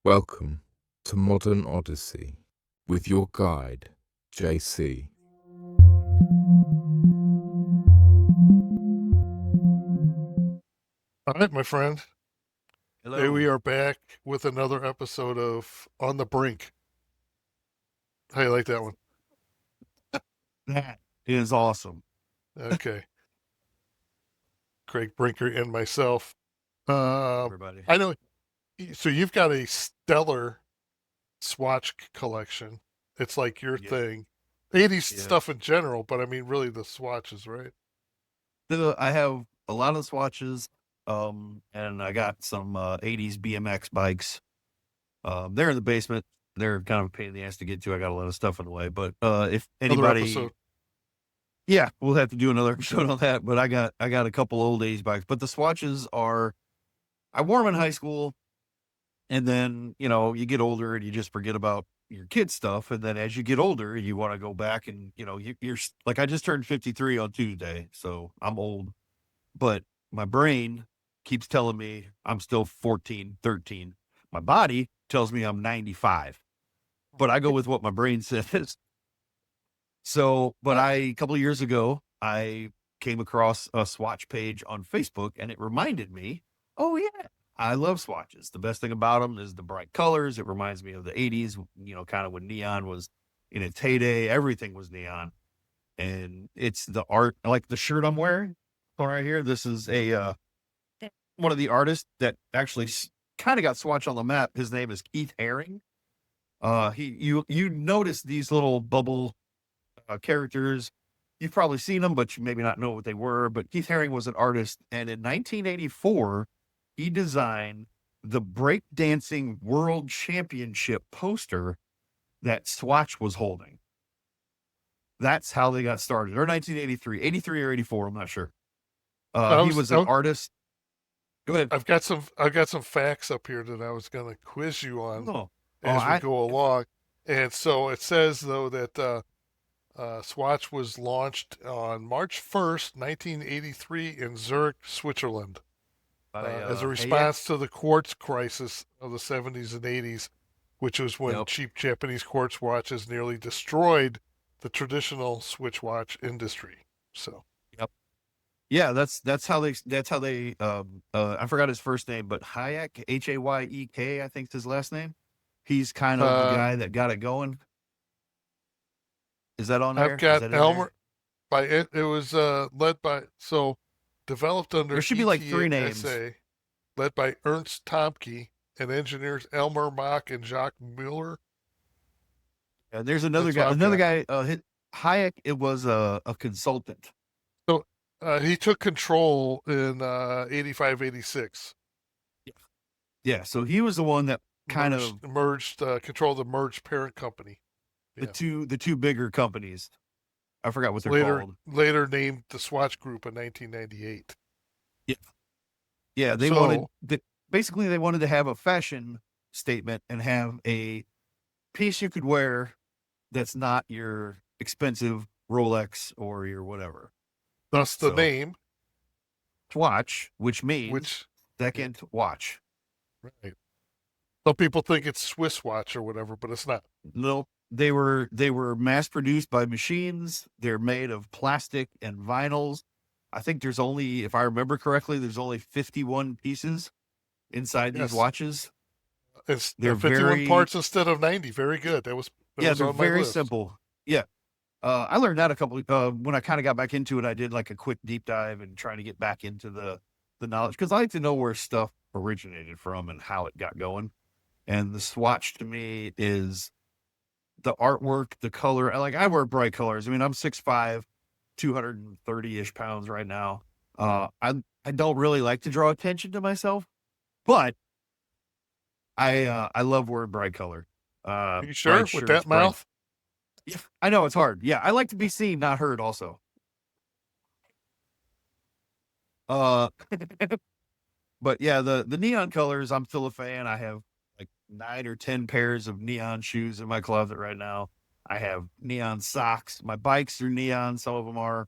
Welcome to Modern Odyssey with your guide, JC. All right, my friend. Hello. Today we are back with another episode of On the Brink. How you like that one? That is awesome. Okay. Greg Brinker and myself. Everybody. I know. So you've got a stellar Swatch collection. It's like your Yeah. thing. 80s Yeah. stuff in general, but I mean, really the swatches, right? I have a lot of swatches, and I got some 80s BMX bikes. They're in the basement. They're kind of a pain in the ass to get to. I got a lot of stuff in the way, but if Another anybody, episode. yeah, we'll have to do another episode on that. But I got a couple old 80s bikes. But the swatches are, I wore them in high school, and then you get older and you just forget about your kid stuff. And then as you get older, you want to go back and, you're like, I just turned 53 on Tuesday, so I'm old, but my brain keeps telling me I'm still 14, 13. My body tells me I'm 95, but I go with what my brain says. So, but a couple of years ago, I came across a swatch page on Facebook and it reminded me, oh yeah, I love swatches. The best thing about them is the bright colors. It reminds me of the 80s, kind of when neon was in its heyday. Everything was neon. And it's the art, like the shirt I'm wearing right here. This is one of the artists that actually kind of got Swatch on the map. His name is Keith Haring. You notice these little bubble characters. You've probably seen them, but you maybe not know what they were. But Keith Haring was an artist, and in 1984, he designed the breakdancing world championship poster that Swatch was holding. That's how they got started. Or 1983, 83 or 84, I'm not sure. He was an artist. Go ahead. I've got some facts up here that I was going to quiz you on as we go along. And so it says though that Swatch was launched on March 1st, 1983 in Zurich, Switzerland, as a response to the quartz crisis of the 70s and 80s, which was when cheap Japanese quartz watches nearly destroyed the traditional Swatch watch industry. So, yeah, that's how they I forgot his first name, but Hayek, Hayek, I think is his last name. He's kind of the guy that got it going. Is that on there? I've got Elmer. It was led by, developed under there should be like 3 names. Led by Ernst Tomke and engineers Elmer Mach and Jacques Mueller. And there's another guy, Hayek. It was a consultant. So he took control in 85, 86. Yeah. So he was the one that controlled the merged parent company. The two bigger companies. I forgot what they're called. Later named the Swatch Group in 1998. Yeah. Yeah, they wanted to have a fashion statement and have a piece you could wear that's not your expensive Rolex or your whatever. Thus the name Swatch, which means second watch. Right. Some people think it's Swiss watch or whatever, but it's not. No, they were mass produced by machines. They're made of plastic and vinyls. I think there's only, if I remember correctly, there's only 51 pieces inside these watches. They're 51 parts instead of 90. Very good. That was they're very simple. Yeah. I learned that a couple when I kind of got back into it. I did like a quick deep dive and trying to get back into the knowledge, because I like to know where stuff originated from and how it got going. And the Swatch to me is the artwork, the color. I wear bright colors. I mean, I'm 6'5", 230-ish pounds right now. I don't really like to draw attention to myself, but I love wearing bright color. Are you sure with that mouth? Yeah, I know it's hard. Yeah, I like to be seen, not heard. Also, but yeah, the neon colors, I'm still a fan. I have like 9 or 10 pairs of neon shoes in my closet right now. I have neon socks. My bikes are neon. Some of them are.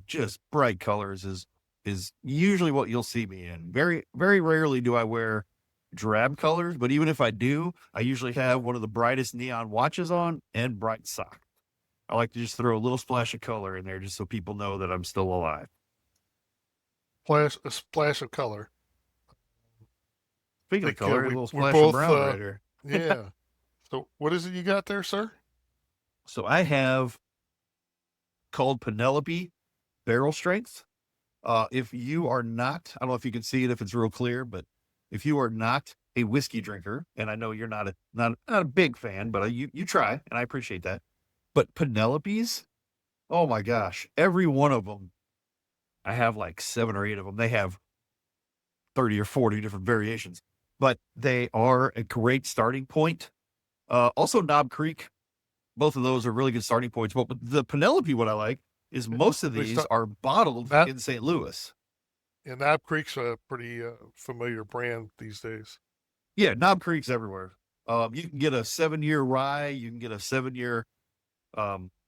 Just bright colors is usually what you'll see me in. Very, very rarely do I wear drab colors, but even if I do, I usually have one of the brightest neon watches on and bright socks. I like to just throw a little splash of color in there just so people know that I'm still alive. A splash of color. Speaking of color, a little we're splash of both, brown right here. yeah. So what is it you got there, sir? So I have called Penelope Barrel Strength. If you are not, I don't know if you can see it if it's real clear, but if you are not a whiskey drinker, and I know you're not a big fan, but you try, and I appreciate that. But Penelope's, oh my gosh, every one of them, I have like 7 or 8 of them. They have 30 or 40 different variations, but they are a great starting point. Also Knob Creek, both of those are really good starting points. But the Penelope, what I like is most of these are bottled in St. Louis. Yeah, Knob Creek's a pretty familiar brand these days. Yeah, Knob Creek's everywhere. You can get a 7-year rye. You can get a 7-year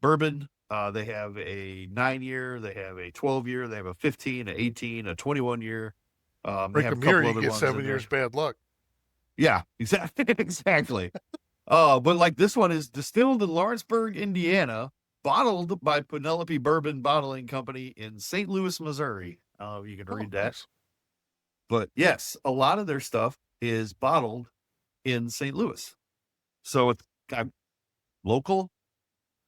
bourbon. They have a 9-year. They have a 12-year. They have a 15, an 18, a 21-year. They have a couple you other get ones 7 years bad luck. Yeah, exactly. Exactly. But like this one is distilled in Lawrenceburg, Indiana, bottled by Penelope Bourbon Bottling Company in St. Louis, Missouri. You can read that. Nice. But yes, a lot of their stuff is bottled in St. Louis. So it's local.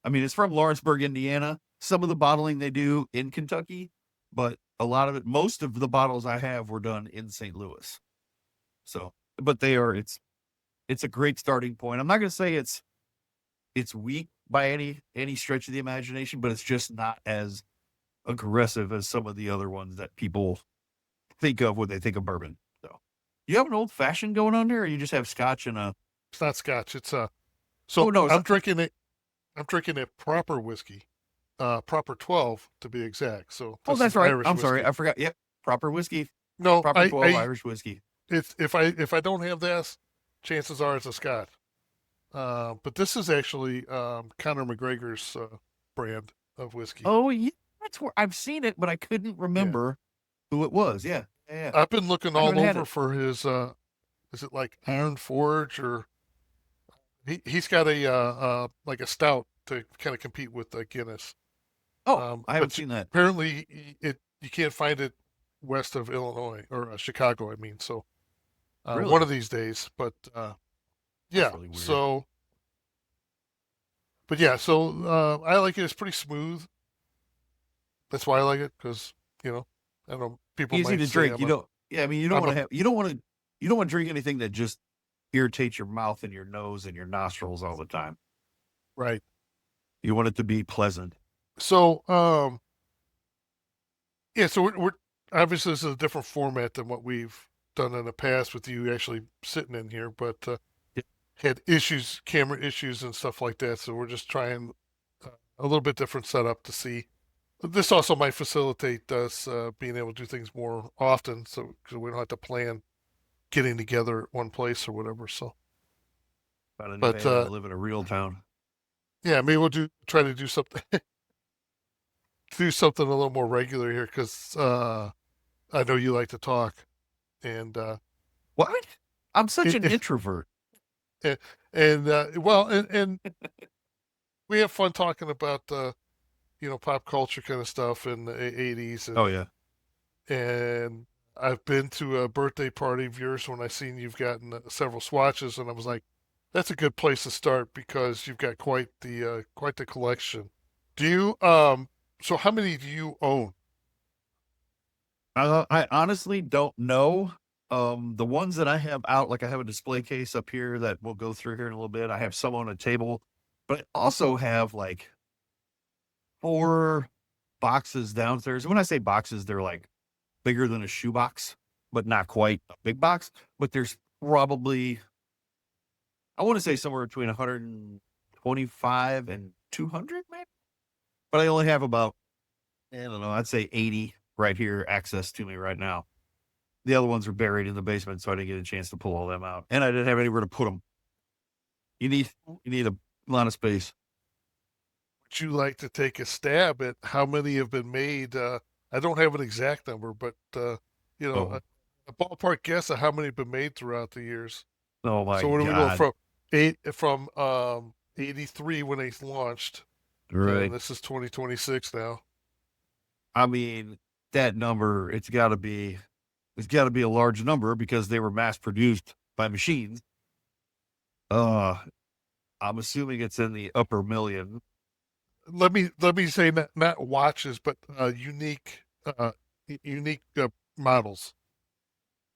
I mean, it's from Lawrenceburg, Indiana. Some of the bottling they do in Kentucky, but a lot of it, most of the bottles I have were done in St. Louis. So, but it's a great starting point. I'm not going to say it's weak by any stretch of the imagination, but it's just not as aggressive as some of the other ones that people think of when they think of bourbon. So, you have an old fashioned going on there, or you just have scotch and a? It's not scotch. It's so oh, no, I'm drinking it. I'm drinking a proper whiskey, proper 12 to be exact. So that's right. Irish I'm whiskey. sorry, I forgot. Yep, proper whiskey. No, proper 12 Irish whiskey. It's if I don't have this, chances are it's a scotch. But this is actually Conor McGregor's brand of whiskey. Oh yeah, that's where I've seen it, but I couldn't remember who it was. Yeah. I've been looking all over for his. Is it like Iron Forge or? He's got a like a stout to kind of compete with Guinness. Oh, I haven't seen that. Apparently, you can't find it west of Illinois or Chicago. I mean, so really? One of these days. But yeah, really so. But yeah, so I like it. It's pretty smooth. That's why I like it because I don't know, people easy might to say drink. You don't want to drink anything that just irritates your mouth and your nose and your nostrils all the time. Right. You want it to be pleasant. So, yeah, so we're obviously this is a different format than what we've done in the past with you actually sitting in here, but had camera issues and stuff like that. So we're just trying a little bit different setup to see. This also might facilitate us being able to do things more often, so because we don't have to plan getting together at one place or whatever. So, but I live in a real town. Yeah, maybe we'll try to do something, do something a little more regular here because I know you like to talk, and what? I'm such an introvert. And we have fun talking about pop culture kind of stuff in the 80s. Oh yeah. And I've been to a birthday party of yours when I seen you've gotten several swatches, and I was like, that's a good place to start because you've got quite the collection. Do you so how many do you own? I honestly don't know. The ones that I have out, like I have a display case up here that we'll go through here in a little bit. I have some on a table, but I also have like 4 boxes downstairs. When I say boxes, they're like bigger than a shoebox, but not quite a big box. But there's probably, I want to say somewhere between 125 and 200, maybe. But I only have about, I don't know, I'd say 80 right here access to me right now. The other ones are buried in the basement, so I didn't get a chance to pull all them out. And I didn't have anywhere to put them. You need a lot of space. Would you like to take a stab at how many have been made? I don't have an exact number, but a ballpark guess of how many have been made throughout the years. Oh my So what are we going God. from 83 when they launched, and Right. this is 2026 now. I mean, that number, it's got to be a large number because they were mass produced by machines. I'm assuming it's in the upper million. Let me say not watches, but unique models.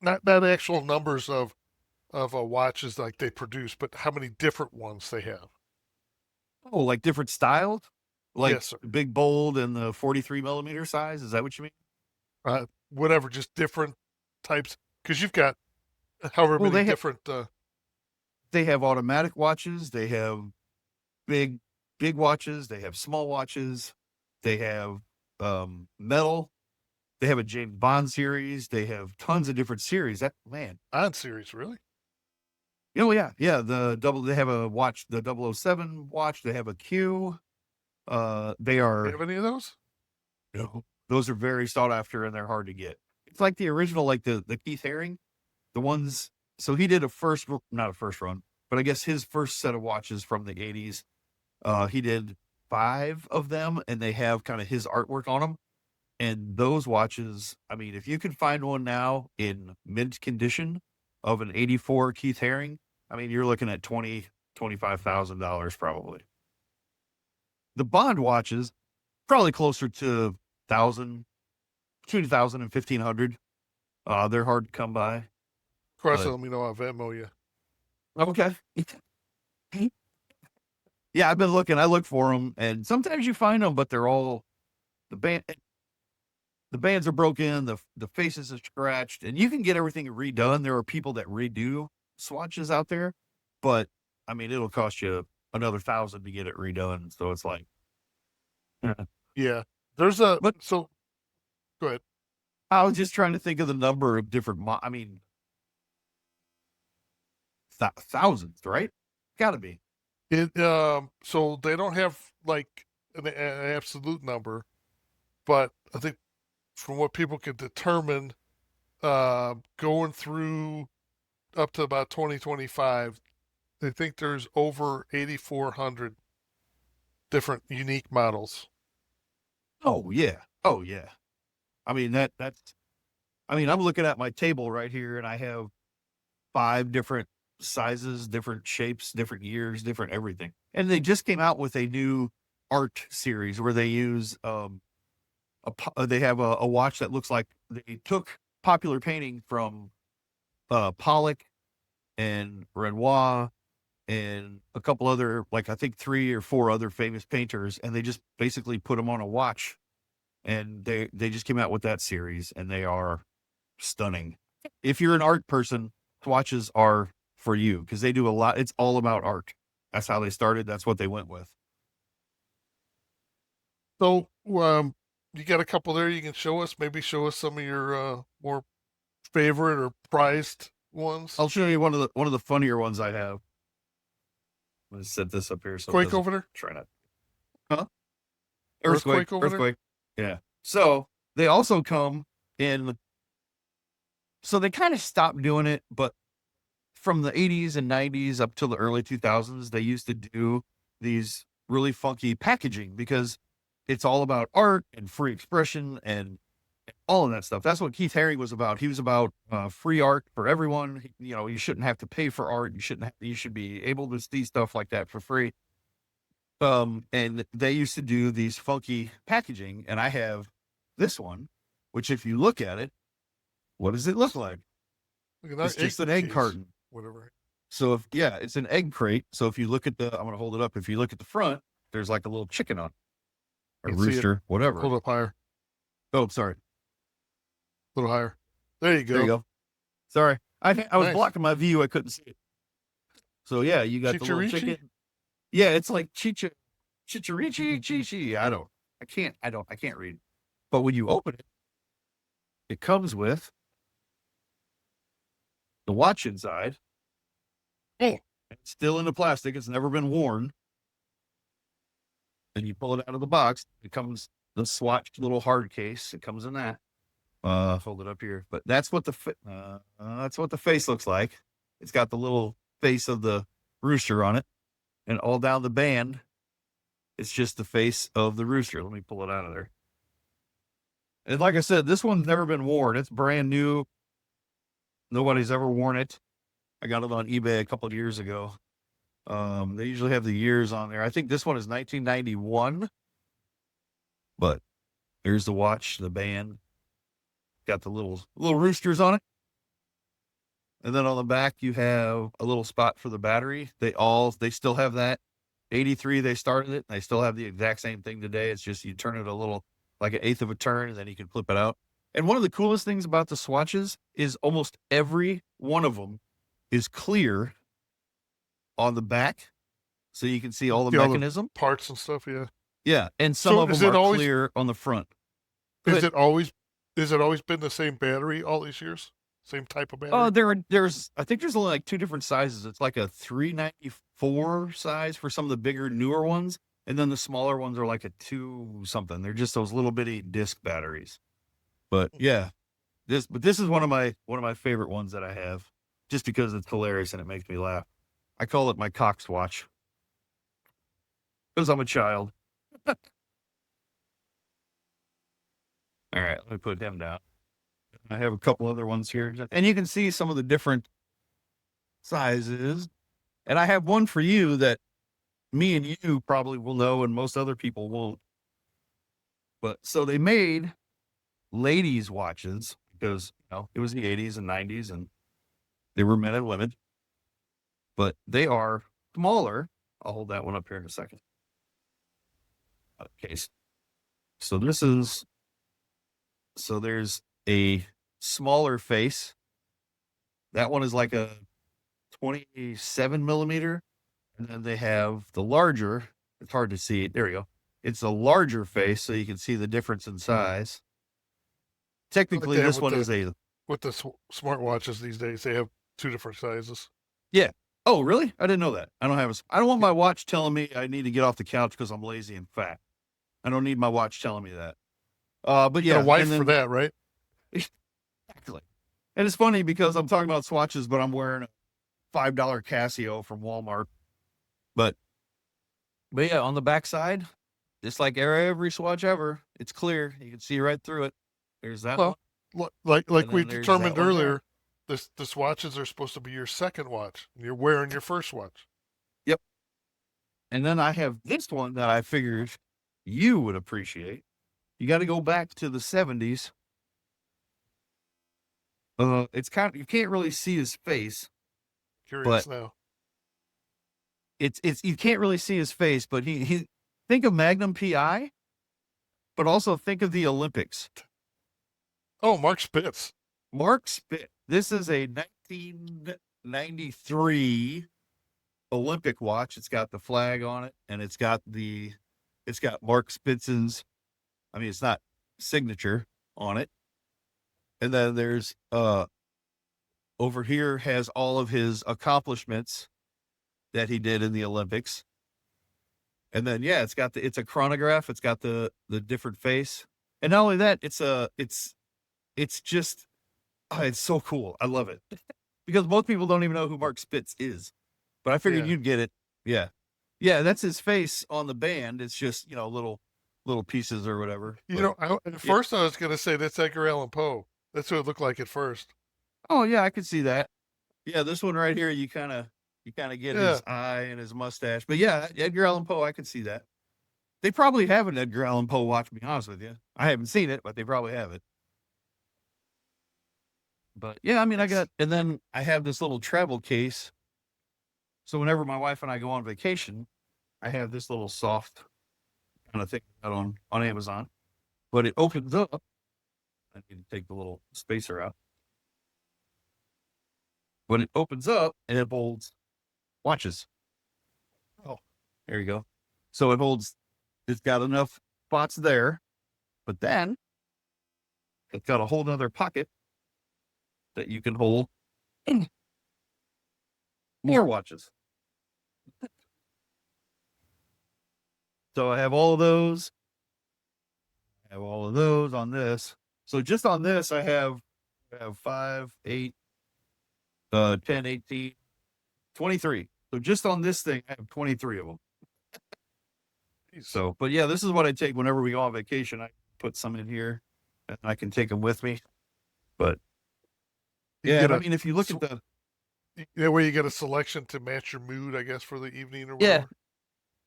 Not actual numbers of watches like they produce, but how many different ones they have. Oh, like different styles? Like Yes, sir. big, bold, and the 43 millimeter size? Is that what you mean? Whatever, just different types. Because you've got however Well, many different. they have automatic watches. They have big, big watches. They have small watches. They have metal. They have a James Bond series. They have tons of different series. That man. On series, really? Oh yeah, yeah. They have a watch, the 007 watch. They have a Q. They Do you are have any of those? no, those are very sought after and they're hard to get. It's like the original, like the Keith Haring, the ones. So he did not a first run, but I guess his first set of watches from the 80s. He did 5 of them, and they have kind of his artwork on them. And those watches, I mean, if you can find one now in mint condition of an 84 Keith Haring, I mean, you're looking at $25,000 probably. The Bond watches, probably closer to between 1,000 and 1,500. They're hard to come by. Cross, let me know I'll Venmo you. Okay. Yeah, I've been looking. I look for them, and sometimes you find them, but they're all the bands are broken, the faces are scratched, and you can get everything redone. There are people that redo swatches out there, but I mean, it'll cost you another 1,000 to get it redone. So it's like, Yeah, but so. Go ahead. I was just trying to think of the number of different. I mean, thousands, right? Got to be. So they don't have like an absolute number, but I think from what people can determine, going through up to about 2025, they think there's over 8,400 different unique models. Oh yeah. Oh yeah. I mean that's. I mean, I'm looking at my table right here, and I have 5 different sizes, different shapes, different years, different everything. And they just came out with a new art series where they use they have a watch that looks like they took popular painting from Pollock and Renoir and a couple other, like I think 3 or 4 other famous painters, and they just basically put them on a watch. And they just came out with that series, and they are stunning. If you're an art person, watches are for you because they do a lot. It's all about art. That's how they started. That's what they went with. So, you got a couple there you can show us. Maybe show us some of your more favorite or prized ones. I'll show you one of the funnier ones I have. I'm gonna set this up here so Quake over there. Try not. Huh? Earthquake over Earthquake. Yeah. So they also come in. So they kind of stopped doing it, but from the 80s and 90s up till the early 2000s, they used to do these really funky packaging because it's all about art and free expression and all of that stuff. That's what Keith Haring was about. He was about free art for everyone. You know, you shouldn't have to pay for art. You should be able to see stuff like that for free. And they used to do these funky packaging, and I have this one, which if you look at it, what does it look like? It's just an egg carton. Whatever. So it's an egg crate. So if you look at I'm going to hold it up. If you look at the front, there's like a little chicken on it, a rooster, whatever. Hold up higher. Oh, sorry. A little higher. There you go. There you go. Sorry. I was blocking my view. I couldn't see it. So yeah, you got the little chicken. Yeah, it's like Chichirichi. I can't read. But when you open it, it comes with the watch inside. Oh. It's still in the plastic. It's never been worn. And you pull it out of the box. It comes the Swatch little hard case. It comes in that. hold it up here, but that's what the face looks like. It's got the little face of the rooster on it, and all down the band, it's just the face of the rooster. Let me pull it out of there. And like I said, this one's never been worn. It's brand new. Nobody's ever worn it. I got it on eBay a couple of years ago. They usually have the years on there. I think this one is 1991, but there's the watch, the band. Got the little roosters on it. And then on the back, you have a little spot for the battery. They still have that. 83, they started it. They still have the exact same thing today. It's just you turn it a little, like an eighth of a turn, and then you can flip it out. And one of the coolest things about the Swatches is almost every one of them is clear on the back, so you can see all the mechanism. Parts and stuff, yeah. Yeah, and some of them are clear on the front. Has it always been the same battery all these years? Same type of battery? Oh, I think there's only like two different sizes. It's like a 394 size for some of the bigger, newer ones, and then the smaller ones are like a 2 something. They're just those little bitty disc batteries. But yeah, this is one of my favorite ones that I have, just because it's hilarious and it makes me laugh. I call it my Cox watch because I'm a child. All right, let me put them down. I have a couple other ones here, and you can see some of the different sizes. And I have one for you that me and you probably will know, and most other people won't. But so they made ladies' watches because, it was the 80s and 90s, and they were men and women. But they are smaller. I'll hold that one up here in a second. Okay. So there's a smaller face. That one is like a 27 millimeter. And then they have the larger. It's hard to see it. There we go. It's a larger face, so you can see the difference in size. Technically, this one is a... With the smartwatches these days, they have 2 different sizes. Yeah. Oh, really? I didn't know that. I don't want my watch telling me I need to get off the couch because I'm lazy and fat. I don't need my watch telling me that. But yeah. A wife for that, right? Exactly. And it's funny because I'm talking about Swatches, but I'm wearing a $5 Casio from Walmart. But yeah, on the backside, just like every Swatch ever, it's clear. You can see right through it. There's that one. Like we determined earlier, the Swatches are supposed to be your second watch. You're wearing your first watch. Yep. And then I have this one that I figured you would appreciate. You got to go back to the 70s. It's you can't really see his face. Curious now. It's you can't really see his face, but he think of Magnum PI, but also think of the Olympics. Oh, Mark Spitz. Mark Spitz. This is a 1993 Olympic watch. It's got the flag on it, and it's got Mark Spitz's, it's not signature on it. And then there's over here has all of his accomplishments that he did in the Olympics. And then it's a chronograph. It's got the different face. And not only that, it's just it's so cool. I love it. Because most people don't even know who Mark Spitz is. But I figured you'd get it. Yeah. Yeah, that's his face on the band. It's just, little pieces or whatever. At first I was going to say that's Edgar Allan Poe. That's what it looked like at first. Oh yeah, I could see that. Yeah, this one right here, you kind of get his eye and his mustache. But yeah, Edgar Allan Poe, I could see that. They probably have an Edgar Allan Poe watch, to be honest with you. I haven't seen it, but they probably have it. But yeah, and then I have this little travel case. So whenever my wife and I go on vacation, I have this little soft kind of thing on Amazon. But it opens up. I need to take the little spacer out. When it opens up, and it holds watches. Oh, there you go. So it's got enough spots there, but then it's got a whole nother pocket that you can hold more watches. So I have all of those. I have all of those on this. So just on this, I have 5, 8, 10, 18, 23. So just on this thing, I have 23 of them. So, but yeah, this is what I take whenever we go on vacation. I put some in here and I can take them with me. But yeah, I mean, if you look at the, where you get a selection to match your mood, I guess, for the evening or yeah, whatever.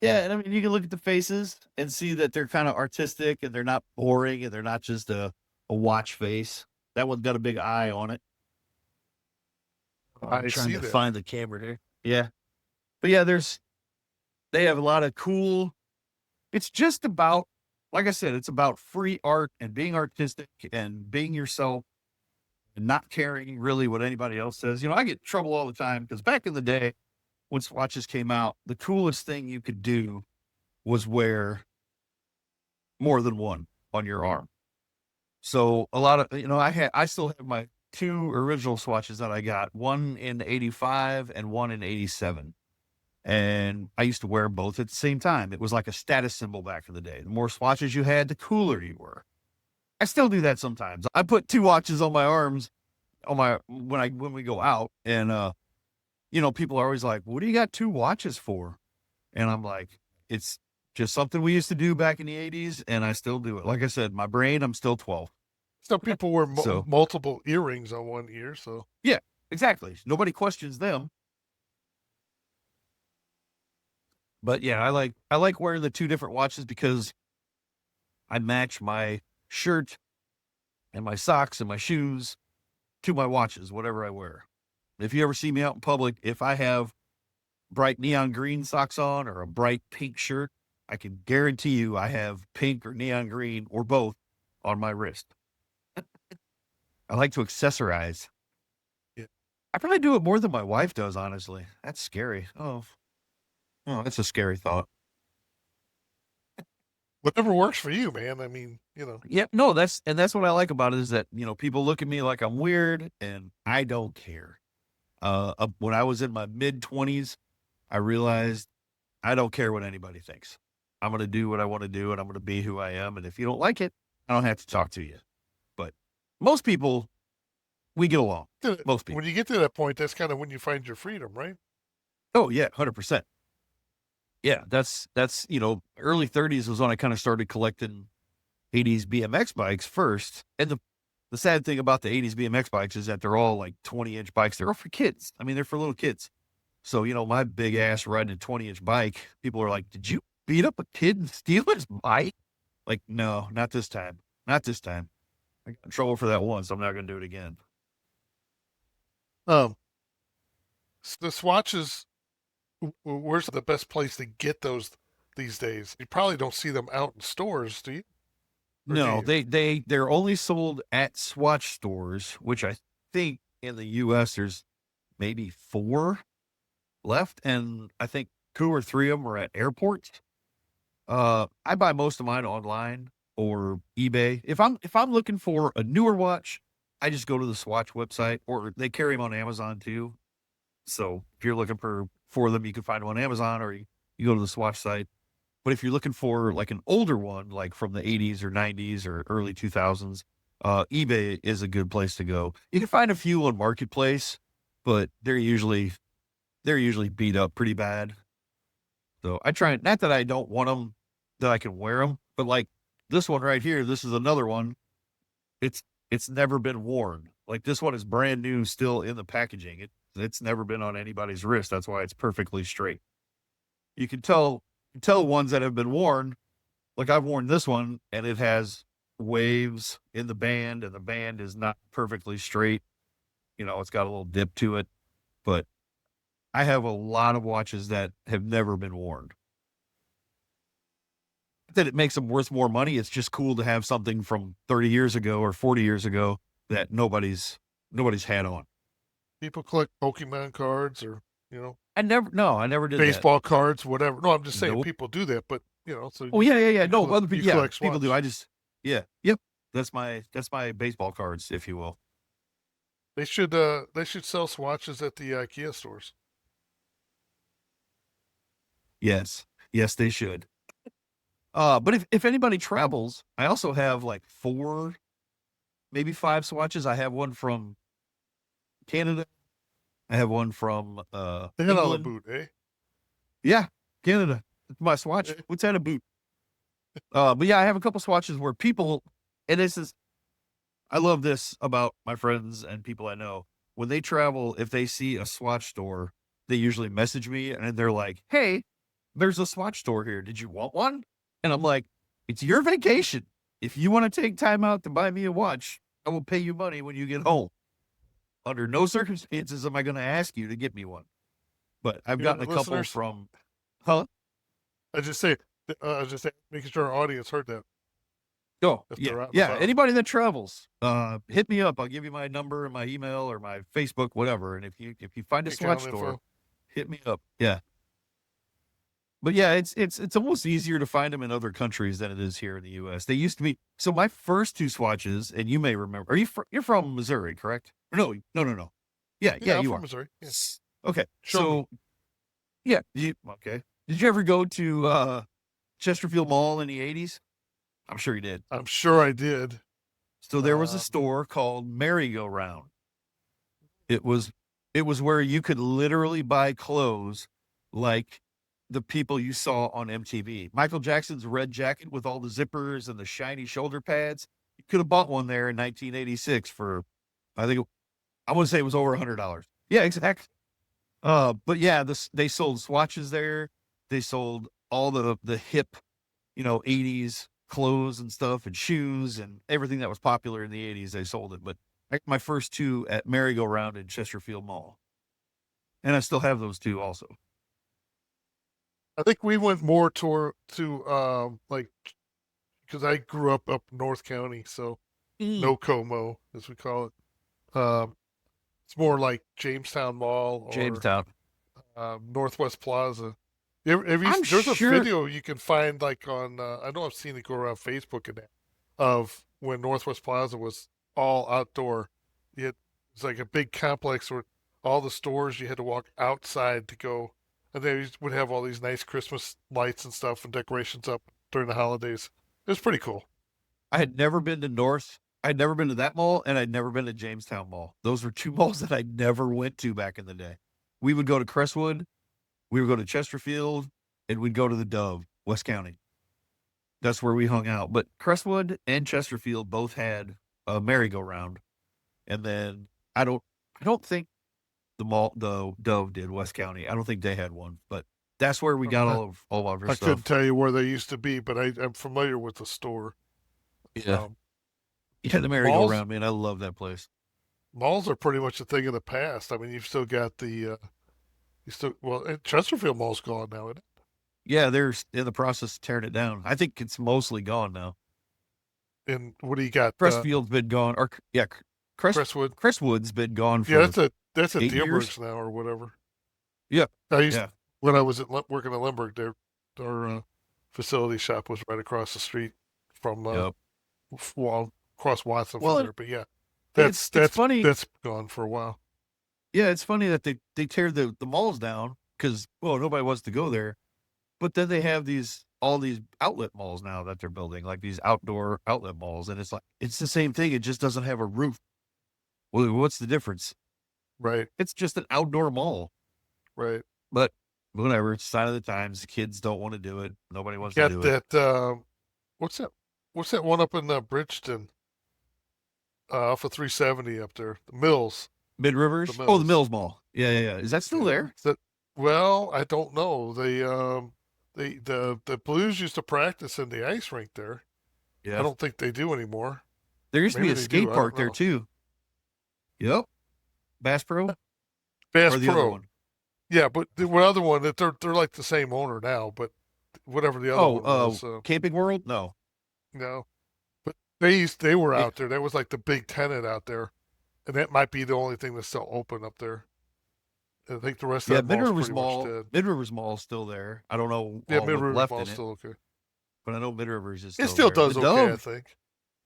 yeah. And I mean, you can look at the faces and see that they're kind of artistic and they're not boring and they're not just a watch face. That one's got a big eye on it. I'm trying to find the camera here. Yeah. But yeah, they have a lot of cool, it's just about, like I said, it's about free art and being artistic and being yourself and not caring really what anybody else says. You know, I get in trouble all the time because back in the day when Swatches came out, the coolest thing you could do was wear more than one on your arm. So a lot of, you know, I still have my 2 original Swatches that I got, one in 85 and one in 87. And I used to wear both at the same time. It was like a status symbol back in the day. The more swatches you had, the cooler you were. I still do that sometimes. I put 2 watches on my arms when we go out, and you know, people are always like, "What do you got 2 watches for?" And I'm like, "It's just something we used to do back in the 80s, and I still do it." Like I said, my brain, I'm still 12. Some people wear multiple earrings on one ear, so yeah, exactly. Nobody questions them. But yeah, I like wearing the 2 different watches because I match my shirt and my socks and my shoes to my watches, whatever I wear. If you ever see me out in public, if I have bright neon green socks on or a bright pink shirt, I can guarantee you I have pink or neon green or both on my wrist. I like to accessorize. Yeah. I probably do it more than my wife does, honestly. That's scary. Oh, that's a scary thought. Whatever works for you, man. I mean, you know. Yeah, no, that's what I like about it is that, you know, people look at me like I'm weird and I don't care. When I was in my mid-20s, I realized I don't care what anybody thinks. I'm going to do what I want to do and I'm going to be who I am. And if you don't like it, I don't have to talk to you. But most people, we get along. Most people. When you get to that point, that's kind of when you find your freedom, right? Oh, yeah, 100%. Yeah, that's, you know, early 30s was when I kind of started collecting 80s BMX bikes first. And the sad thing about the 80s BMX bikes is that they're all like 20-inch bikes. They're all for kids. I mean, they're for little kids. So, you know, my big ass riding a 20-inch bike, people are like, "Did you beat up a kid and steal his bike?" Like, no, not this time. Not this time. I got in trouble for that once. I'm not going to do it again. The Swatches, where's the best place to get those these days? You probably don't see them out in stores, do you? No, they're only sold at Swatch stores, which I think in the US there's maybe 4 left, and I think 2 or 3 of them are at airports. I buy most of mine online or eBay. If I'm looking for a newer watch, I just go to the Swatch website, or they carry them on Amazon too. So if you're looking for them, you can find them on Amazon, or you go to the Swatch site. But if you're looking for like an older one, like from the 80s or 90s or early 2000s, eBay is a good place to go. You can find a few on Marketplace, but they're usually beat up pretty bad. So I try, not that I don't want them, that I can wear them, but like this one right here, this is another one. It's never been worn. Like this one is brand new, still in the packaging. It's never been on anybody's wrist. That's why it's perfectly straight. You can tell ones that have been worn. Like I've worn this one and it has waves in the band and the band is not perfectly straight. You know, it's got a little dip to it, but I have a lot of watches that have never been worn. Not that it makes them worth more money. It's just cool to have something from 30 years ago or 40 years ago that nobody's had on. People collect Pokemon cards, or you know, I never did baseball cards, whatever. No, I'm just saying Nope. people do that, but you know, so Oh yeah. No, other you people, collect people do. Swatch. Yep. That's my baseball cards, if you will. They should sell swatches at the IKEA stores. Yes, they should. But if anybody travels, I also have like 4 maybe 5 swatches. I have one from Canada. I have one from They got all the England. boot, eh? Yeah, Canada. It's my swatch. Eh. What's that a boot? But yeah, I have a couple swatches where people, and this is, I love this about my friends and people I know. When they travel, if they see a Swatch store, they usually message me and they're like, "Hey, there's a Swatch store here. Did you want one?" And I'm like, "It's your vacation. If you want to take time out to buy me a watch, I will pay you money when you get home. Under no circumstances am I going to ask you to get me one." But I've gotten a couple listeners? from, huh? I just say, making sure our audience heard that. Oh, If yeah. they're out and Yeah. about. Anybody that travels, hit me up. I'll give you my number and my email or my Facebook, whatever. And if you find a Account Swatch store, info. hit me up. Yeah. But yeah, it's almost easier to find them in other countries than it is here in the US. They used to be. So my first 2 swatches, and you may remember, you're from Missouri, correct? No. Yeah, I'm you from are. Missouri. Yeah. Okay. Show So yeah, okay. Did you ever go to Chesterfield Mall in the 80s? I'm sure you did. I'm sure I did. So there was a store called Merry-Go-Round. It was where you could literally buy clothes like the people you saw on MTV. Michael Jackson's red jacket with all the zippers and the shiny shoulder pads. You could have bought one there in 1986 for, I want to say it was over $100. Yeah, exactly. But yeah, they sold swatches there. They sold all the hip, 80s clothes and stuff and shoes and everything that was popular in the 80s. They sold it. But I got my first 2 at Merry-Go-Round in Chesterfield Mall. And I still have those 2 also. I think we went more to like, because I grew up North County, so no Como as we call it. It's more like Jamestown Mall or Jamestown. Northwest Plaza. I'm There's sure- a video you can find like on I know I've seen it go around Facebook and that of when Northwest Plaza was all outdoor. It's like a big complex where all the stores you had to walk outside to go, and they would have all these nice Christmas lights and stuff and decorations up during the holidays. It was pretty cool. I had never been to North. I'd never been to that mall, and I'd never been to Jamestown Mall. Those were 2 malls that I never went to back in the day. We would go to Crestwood, we would go to Chesterfield, and we'd go to the Dove, West County. That's where we hung out. But Crestwood and Chesterfield both had a merry-go-round. And then I don't think the Dove did, West County. I don't think they had one, but that's where we got all of our I stuff. couldn't tell you where they used to be, but I'm familiar with the store. Yeah. Yeah, the merry-go-round, man. I love that place. Malls are pretty much a thing of the past. I mean, you've still got Chesterfield Mall's gone now, isn't it? Yeah, they're in the process of tearing it down. I think it's mostly gone now. And what do you got? Crestfield's been gone, or yeah, Crestwood. Crestwood's been gone for Yeah, that's a 8 years. Dearborn's now or whatever. Yeah, When I was working at Limburg, our facility shop was right across the street from across Watson from there. But yeah, that's funny. That's gone for a while. Yeah, it's funny that they tear the malls down because nobody wants to go there, but then they have all these outlet malls now that they're building, like these outdoor outlet malls, and it's like it's the same thing. It just doesn't have a roof. Well, what's the difference? Right. It's just an outdoor mall. Right. But whatever, it's a sign of the times. Kids don't want to do it. Nobody wants to do it. What's that one up in Bridgeton? Off of 370 up there, the Mills. Mid-Rivers? The Mills Mall. Yeah. Is that still there? Well, I don't know. The Blues used to practice in the ice rink there. Yeah. I don't think they do anymore. There used to be a skate park there too. Yep. Bass Pro? Bass Pro. Yeah, but the other one, they're like the same owner now, but whatever the other one was. Camping World? No. But they were out there. That was like the big tenant out there. And that might be the only thing that's still open up there. I think the rest of that Mid-Rivers Mall is still there. I don't know. Yeah, Mid-Rivers Mall is still okay. But I know Mid-Rivers is still It still there. does okay, I think.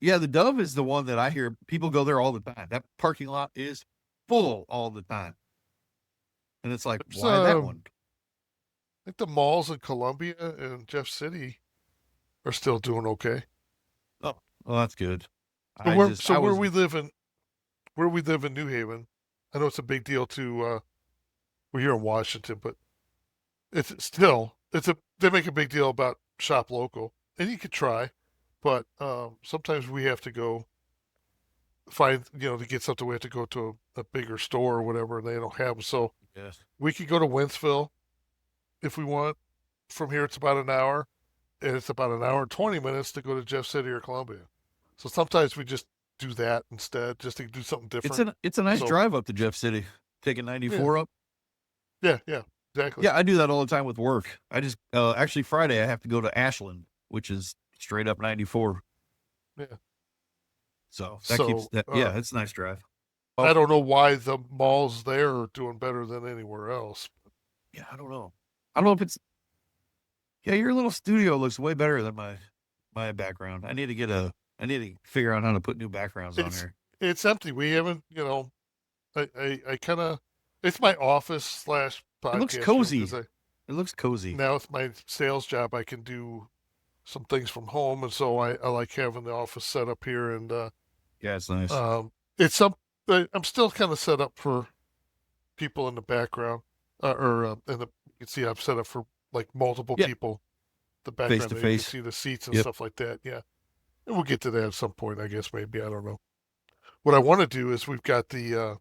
Yeah, the Dove is the one that I hear people go there all the time. That parking lot is full all the time. And it's like, why that one? I think the malls in Columbia and Jeff City are still doing okay. Oh, well, that's good. Where we live in New Haven, I know it's a big deal to we're here in Washington, but they make a big deal about shop local, and you could try, but sometimes we have to go find, to get something, we have to go to a bigger store or whatever, and they don't have them. So Yes. we could go to Wentzville if we want. From here, it's about an hour, and it's about an hour and 20 minutes to go to Jeff City or Columbia. So sometimes we just do that instead, just to do something different. It's a nice drive up to Jeff City, taking 94 up. Yeah, exactly. Yeah, I do that all the time with work. I just actually Friday I have to go to Ashland, which is straight up 94. Yeah. So it's a nice drive. I don't know why the malls there are doing better than anywhere else. Yeah, I don't know. I don't know if it's. Yeah, your little studio looks way better than my background. I need to figure out how to put new backgrounds on here. It's empty. We haven't, I kind of, it's my office / podcast. It looks cozy. It looks cozy. Now with my sales job, I can do some things from home, and so I like having the office set up here. And yeah, it's nice. I'm still kind of set up for people in the background, you can see I'm set up for like multiple people. The background, face to you face, can see the seats and stuff like that. Yeah, and we'll get to that at some point, I guess. Maybe, I don't know. What I want to do is we've got the,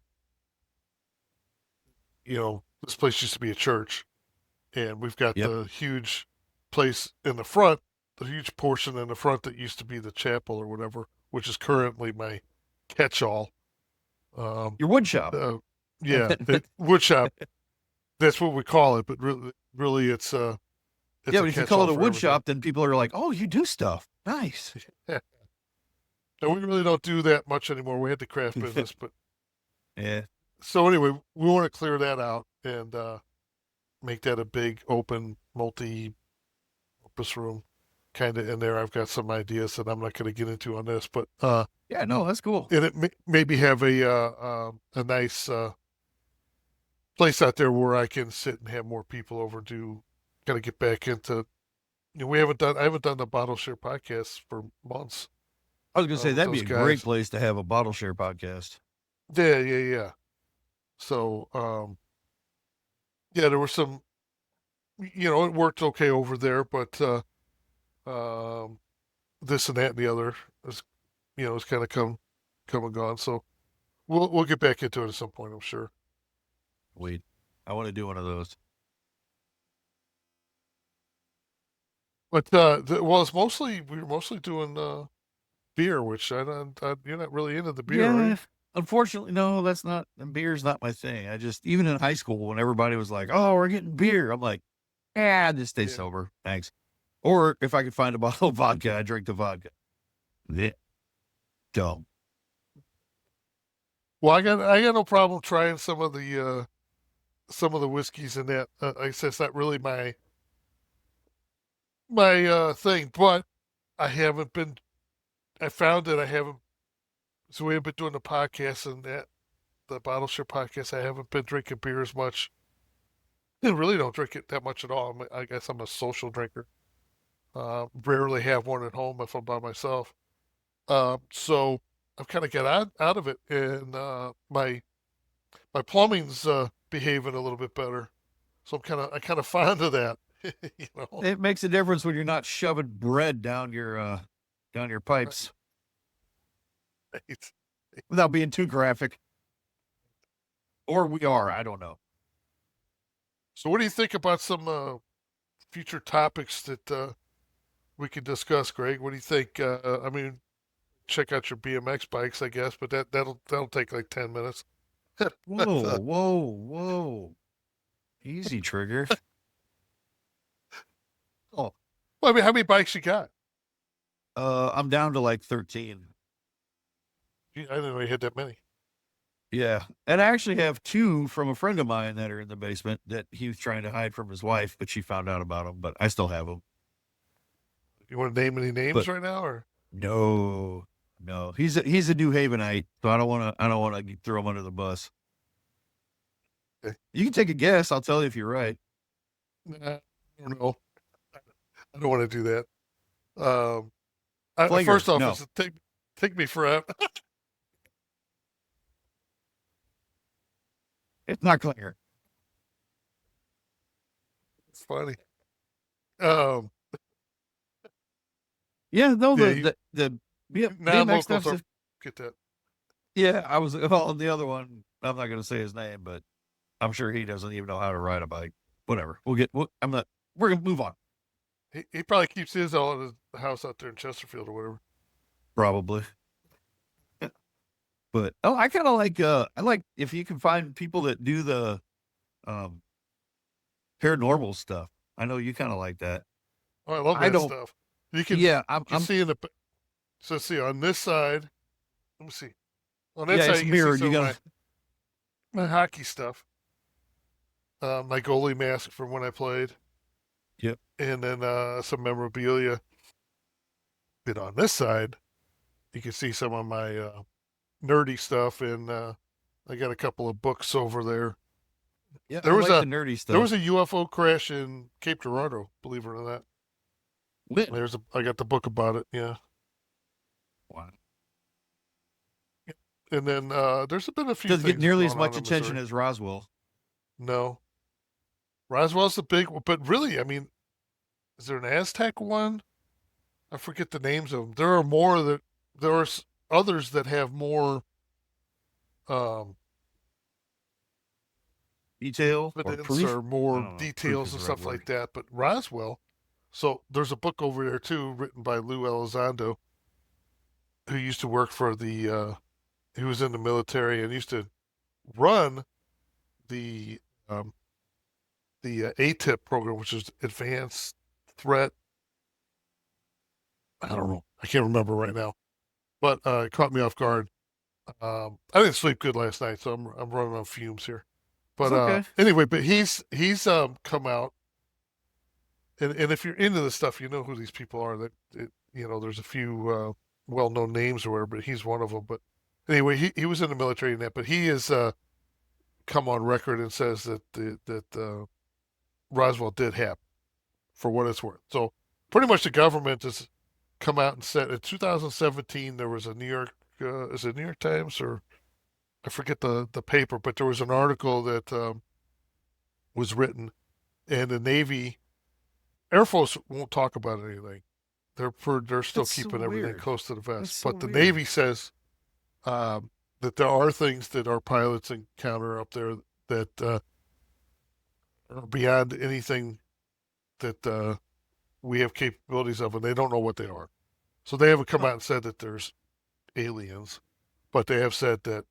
this place used to be a church, and we've got the huge place in the front, the huge portion in the front that used to be the chapel or whatever, which is currently my catch-all. Your wood shop. Wood shop. That's what we call it, but really it's but if you call it a wood shop, then people are like, "Oh, you do stuff. Nice." Yeah. And we really don't do that much anymore. We had the craft business, but yeah. So anyway, we want to clear that out and make that a big, open, multi-purpose room kind of in there. I've got some ideas that I'm not going to get into on this, but yeah, no, that's cool. And it maybe have a nice place out there where I can sit and have more people over. Kind of get back into. I haven't done the Bottle Share podcast for months. I was going to say that'd be a great place to have a Bottle Share podcast. Yeah. So, there were some, it worked okay over there, but this and that and the other is, it's kind of come and gone. So we'll get back into it at some point, I'm sure. Wait, I want to do one of those. But it's mostly we were mostly doing beer, which you're not really into the beer, right? Unfortunately, no, beer's not my thing. Even in high school, when everybody was like, "Oh, we're getting beer," I'm like, just stay sober, thanks. Or if I could find a bottle of vodka, I drink the vodka. Dumb. Well, I got no problem trying some of the whiskeys in that. Like I said, it's not really my thing, but I found that I haven't. So we have been doing the podcast and the Bottle Share podcast. I haven't been drinking beer as much. I really don't drink it that much at all. I guess I'm a social drinker. Rarely have one at home if I'm by myself. So I've kind of got out of it, and my plumbing's behaving a little bit better. So I kind of fond of that. It makes a difference when you're not shoving bread down your pipes. Right. Without being too graphic. Or we are, I don't know. So what do you think about some future topics that we could discuss, Greg? What do you think? Check out your BMX bikes, I guess, but that'll take like 10 minutes. Whoa. Easy, Trigger. Oh. Well, how many bikes you got? I'm down to like 13. I didn't know you had that many. Yeah. And I actually have 2 from a friend of mine that are in the basement that he was trying to hide from his wife, but she found out about them, but I still have them. You want to name any names right now, or? No. He's a New Havenite, so I don't want to throw him under the bus. Okay. You can take a guess. I'll tell you if you're right. Nah, I don't know. I don't want to do that. First off, is it Take me forever. It's not clear. It's funny. Yeah, no, Yeah, the BMX non-locals stuff. are get that. Yeah, I was on the other one. I'm not going to say his name, but I'm sure he doesn't even know how to ride a bike. Whatever. We're going to move on. He probably keeps his all at his house out there in Chesterfield or whatever. Probably. But I kind of like I like if you can find people that do the paranormal stuff. I know you kind of like that. Oh, I love that stuff. You can I'm see in the so see on this side. Let me see. On that side, you can see some of my hockey stuff. My goalie mask from when I played. Yep. And then some memorabilia. But on this side, you can see some of my nerdy stuff, and I got a couple of books over there. Yeah, there was the nerdy stuff. There was a UFO crash in Cape Girardeau, believe it or not. When? I got the book about it. Yeah. Wow. And then there's been a few. Doesn't get nearly as much attention as Roswell. No. Roswell's the big one, but really, I mean, is there an Aztec one? I forget the names of them. There are more that there are others that have more detail or more details and stuff like that. But Roswell, so there's a book over there too, written by Lou Elizondo, who used to work for the. He was in the military and used to run the ATIP program, which is Advanced Threat. I don't know. I can't remember right now, but it caught me off guard. I didn't sleep good last night, so I'm running on fumes here. But okay. Anyway, but he's come out, and if you're into this stuff, you know who these people are. There's a few well-known names or whatever, but he's one of them. But anyway, he was in the military and that, but he has come on record and says that Roswell did happen, for what it's worth. So pretty much the government has come out and said in 2017 there was a New York is it New York Times or I forget the paper, but there was an article that was written, and the Navy, Air Force won't talk about anything. They're still keeping everything close to the vest. But the Navy says that there are things that our pilots encounter up there that are beyond anything that we have capabilities of, and they don't know what they are. So they haven't come out and said that there's aliens, but they have said that,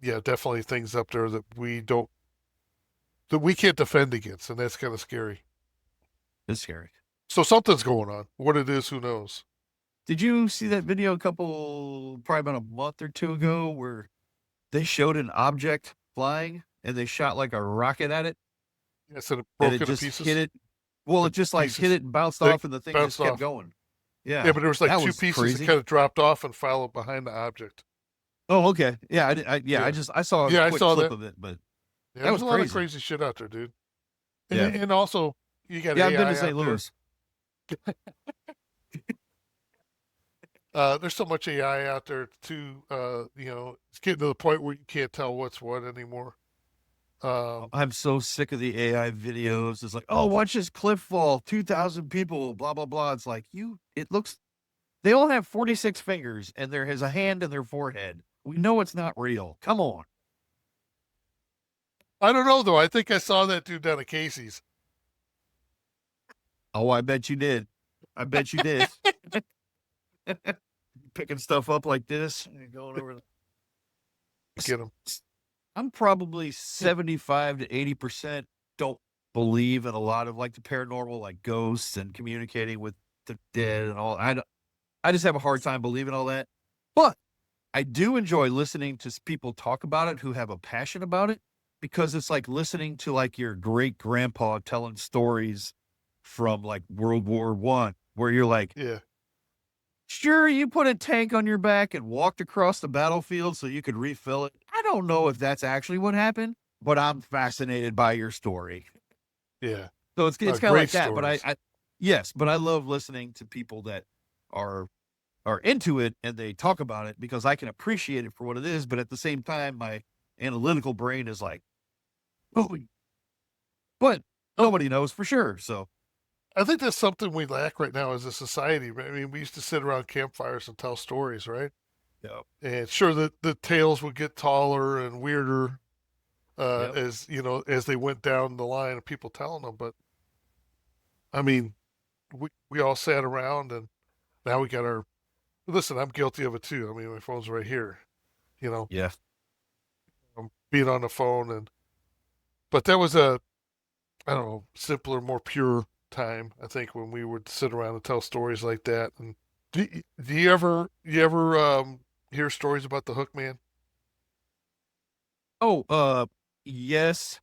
definitely things up there that we can't defend against, and that's kind of scary. It's scary. So something's going on. What it is, who knows? Did you see that video probably about a month or two ago where they showed an object flying and they shot like a rocket at it? Yes, and it broke into pieces. Hit it. Well, it just hit it and bounced off, and the thing just kept going. Yeah. Yeah, but there was like two pieces that kind of dropped off and followed behind the object. Oh, okay. Yeah, I saw a quick clip of it, but that was a lot of crazy shit out there, dude. And, and also, you got AI I've been to St. Louis. There's so much AI out there too. It's getting to the point where you can't tell what's what anymore. I'm so sick of the AI videos. It's like, oh, watch this cliff fall, 2,000 people, blah, blah, blah. It's like, they all have 46 fingers and there is a hand in their forehead. We know it's not real. Come on. I don't know, though. I think I saw that dude down at Casey's. Oh, I bet you did. I bet you did. Picking stuff up like this and going over Get him. I'm probably 75 to 80% don't believe in a lot of like the paranormal, like ghosts and communicating with the dead and all. I just have a hard time believing all that. But I do enjoy listening to people talk about it who have a passion about it, because it's like listening to like your great grandpa telling stories from like World War I, where you're like, yeah. Sure, you put a tank on your back and walked across the battlefield so you could refill it. I don't know if that's actually what happened, but I'm fascinated by your story. Yeah. So it's kind of like that. Stories. But but I love listening to people that are are into it and they talk about it because I can appreciate it for what it is. But at the same time, my analytical brain is like, oh, but nobody knows for sure. So I think that's something we lack right now as a society. I mean, we used to sit around campfires and tell stories, right? yeah, And sure, the tales would get taller and weirder yep. as as they went down the line of people telling them. But I mean, we all sat around, and now we got our. Listen, I'm guilty of it too. I mean, my phone's right here. You know, Yeah. I'm being on the phone, but that was a I don't know simpler, more pure time. I think when we would sit around and tell stories like that. And do you ever hear stories about the Hook Man? Oh, yes,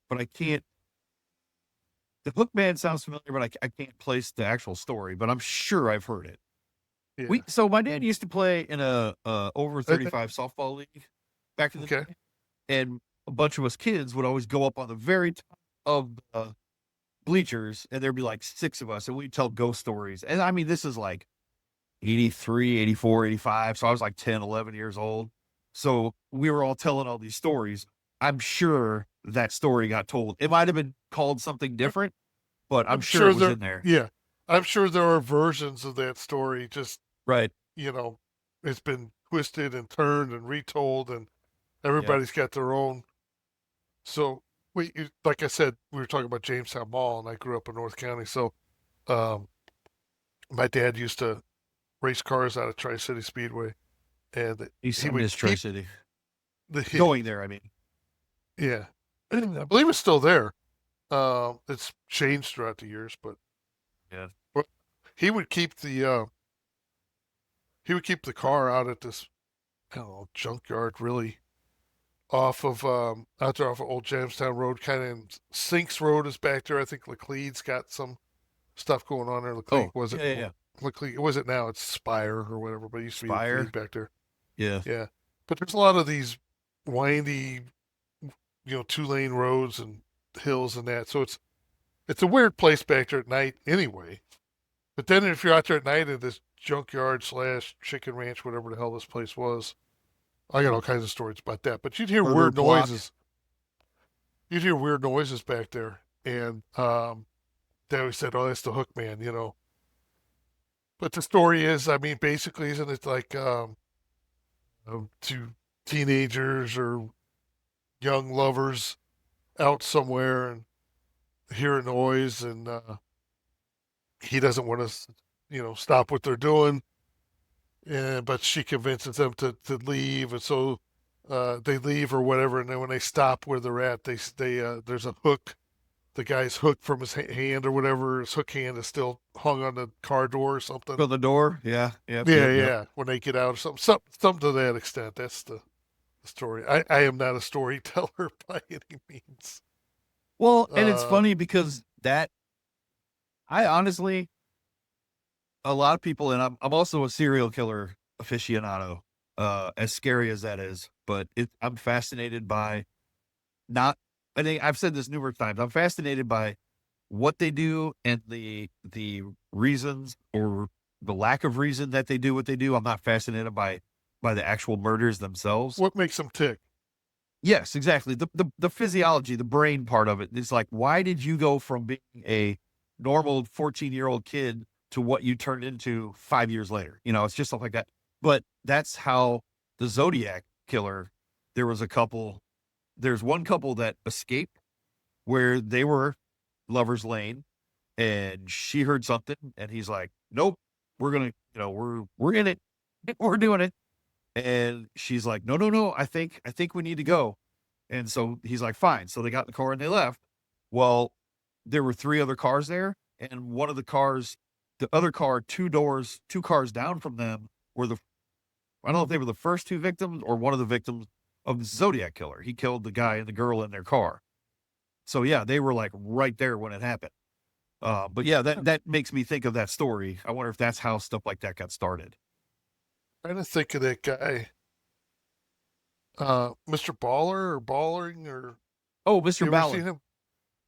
but I can't. The Hookman sounds familiar, but I can't place the actual story. But I'm sure I've heard it. Yeah. So my dad used to play in a over 35 softball league back in the Okay. day, and a bunch of us kids would always go up on the very top of the bleachers, and there'd be like 6 of us, and we'd tell ghost stories. And I mean, this is like 83, 84, 85. So I was like 10, 11 years old. So we were all telling all these stories. I'm sure that story got told. It might have been called something different, but I'm I'm sure it sure was there. in there. Yeah, I'm sure there are versions of that story. Just Right. you know, it's been twisted and turned and retold, and Yep. everybody's got their own. So like I said, we were talking about Jamestown Mall, and I grew up in North County. So um, my dad used to race cars out of Tri City Speedway, and he I would miss keep Tri-City. the Going there, I mean. yeah. I believe it's still there. It's changed throughout the years, Yeah. but he would keep the car out at this I don't know junkyard really out there off of Old Jamestown Road, kind of Sinks Road is back there. I think Laclede's got some stuff going on there. Laclede Oh, yeah, yeah, yeah. Laclede was it now? It's Spire or whatever, but it used to be Laclede Spire. back there. Yeah. Yeah, but there's a lot of these windy, 2-lane roads and hills and that. So it's a weird place back there at night anyway. But then if you're out there at night at this junkyard slash chicken ranch, whatever the hell this place was, I got all kinds of stories about that. But you'd hear Murder weird block. noises. You'd hear weird noises back there, and they always said, "Oh, that's the Hook Man." But the story is, I mean, basically, isn't it like two teenagers or young lovers out somewhere and hear a noise, and he doesn't want to, stop what they're doing, but she convinces them to leave, and so they leave or whatever. And then when they stop where they're at, they there's a hook. The guy's hooked from his hand or whatever. His hook hand is still hung on the car door or something. Go the door. Yeah. Yep. Yeah, Yep. Yep. yeah. When they get out or something to that extent. That's the story. I am not a storyteller by any means. Well, and it's Uh, funny because I honestly, a lot of people, and I'm also a serial killer aficionado, as scary as that is, but I'm fascinated by not, I think I've said this numerous times. I'm fascinated by what they do and the reasons or the lack of reason that they do what they do. I'm not fascinated by the actual murders themselves. what makes them tick? Yes, exactly. The physiology, the brain part of it. It's like, why did you go from being a normal 14-year-old kid to what you turned into 5 years later? It's just stuff like that. But that's how the Zodiac killer, there's one couple that escaped where they were lovers lane and she heard something and he's like, nope, we're going to, we're in it. We're doing it. And she's like, no, no, no. I think we need to go. And so he's like, fine. So they got in the car and they left. Well, there were 3 other cars there. And one of the cars, the other car, 2 cars down from them were I don't know if they were the first 2 victims or one of the victims of the Zodiac killer. He killed the guy and the girl in their car. So yeah, they were like right there when it happened. But yeah, that makes me think of that story. I wonder if that's how stuff like that got started. Trying to think of that guy, Mr. Baller or Ballering or Oh, Mr. you ever seen Ballard. him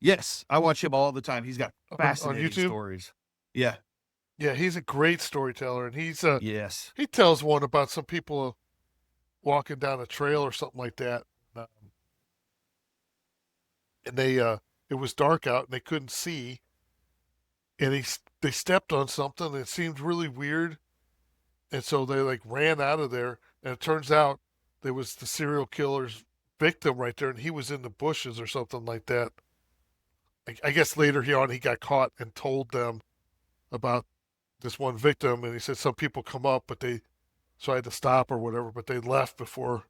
Yes, I watch him all the time. He's got on fascinating YouTube? stories. Yeah. Yeah, he's a great storyteller, and Yes. he tells one about some people walking down a trail or something like that, um, and it was dark out and they couldn't see, and they stepped on something and it seemed really weird, and so they like ran out of there, and it turns out there was the serial killer's victim right there, and he was in the bushes or something like that. I guess later he got caught and told them about this one victim, and he said some people come up, but so I had to stop or whatever, but they left before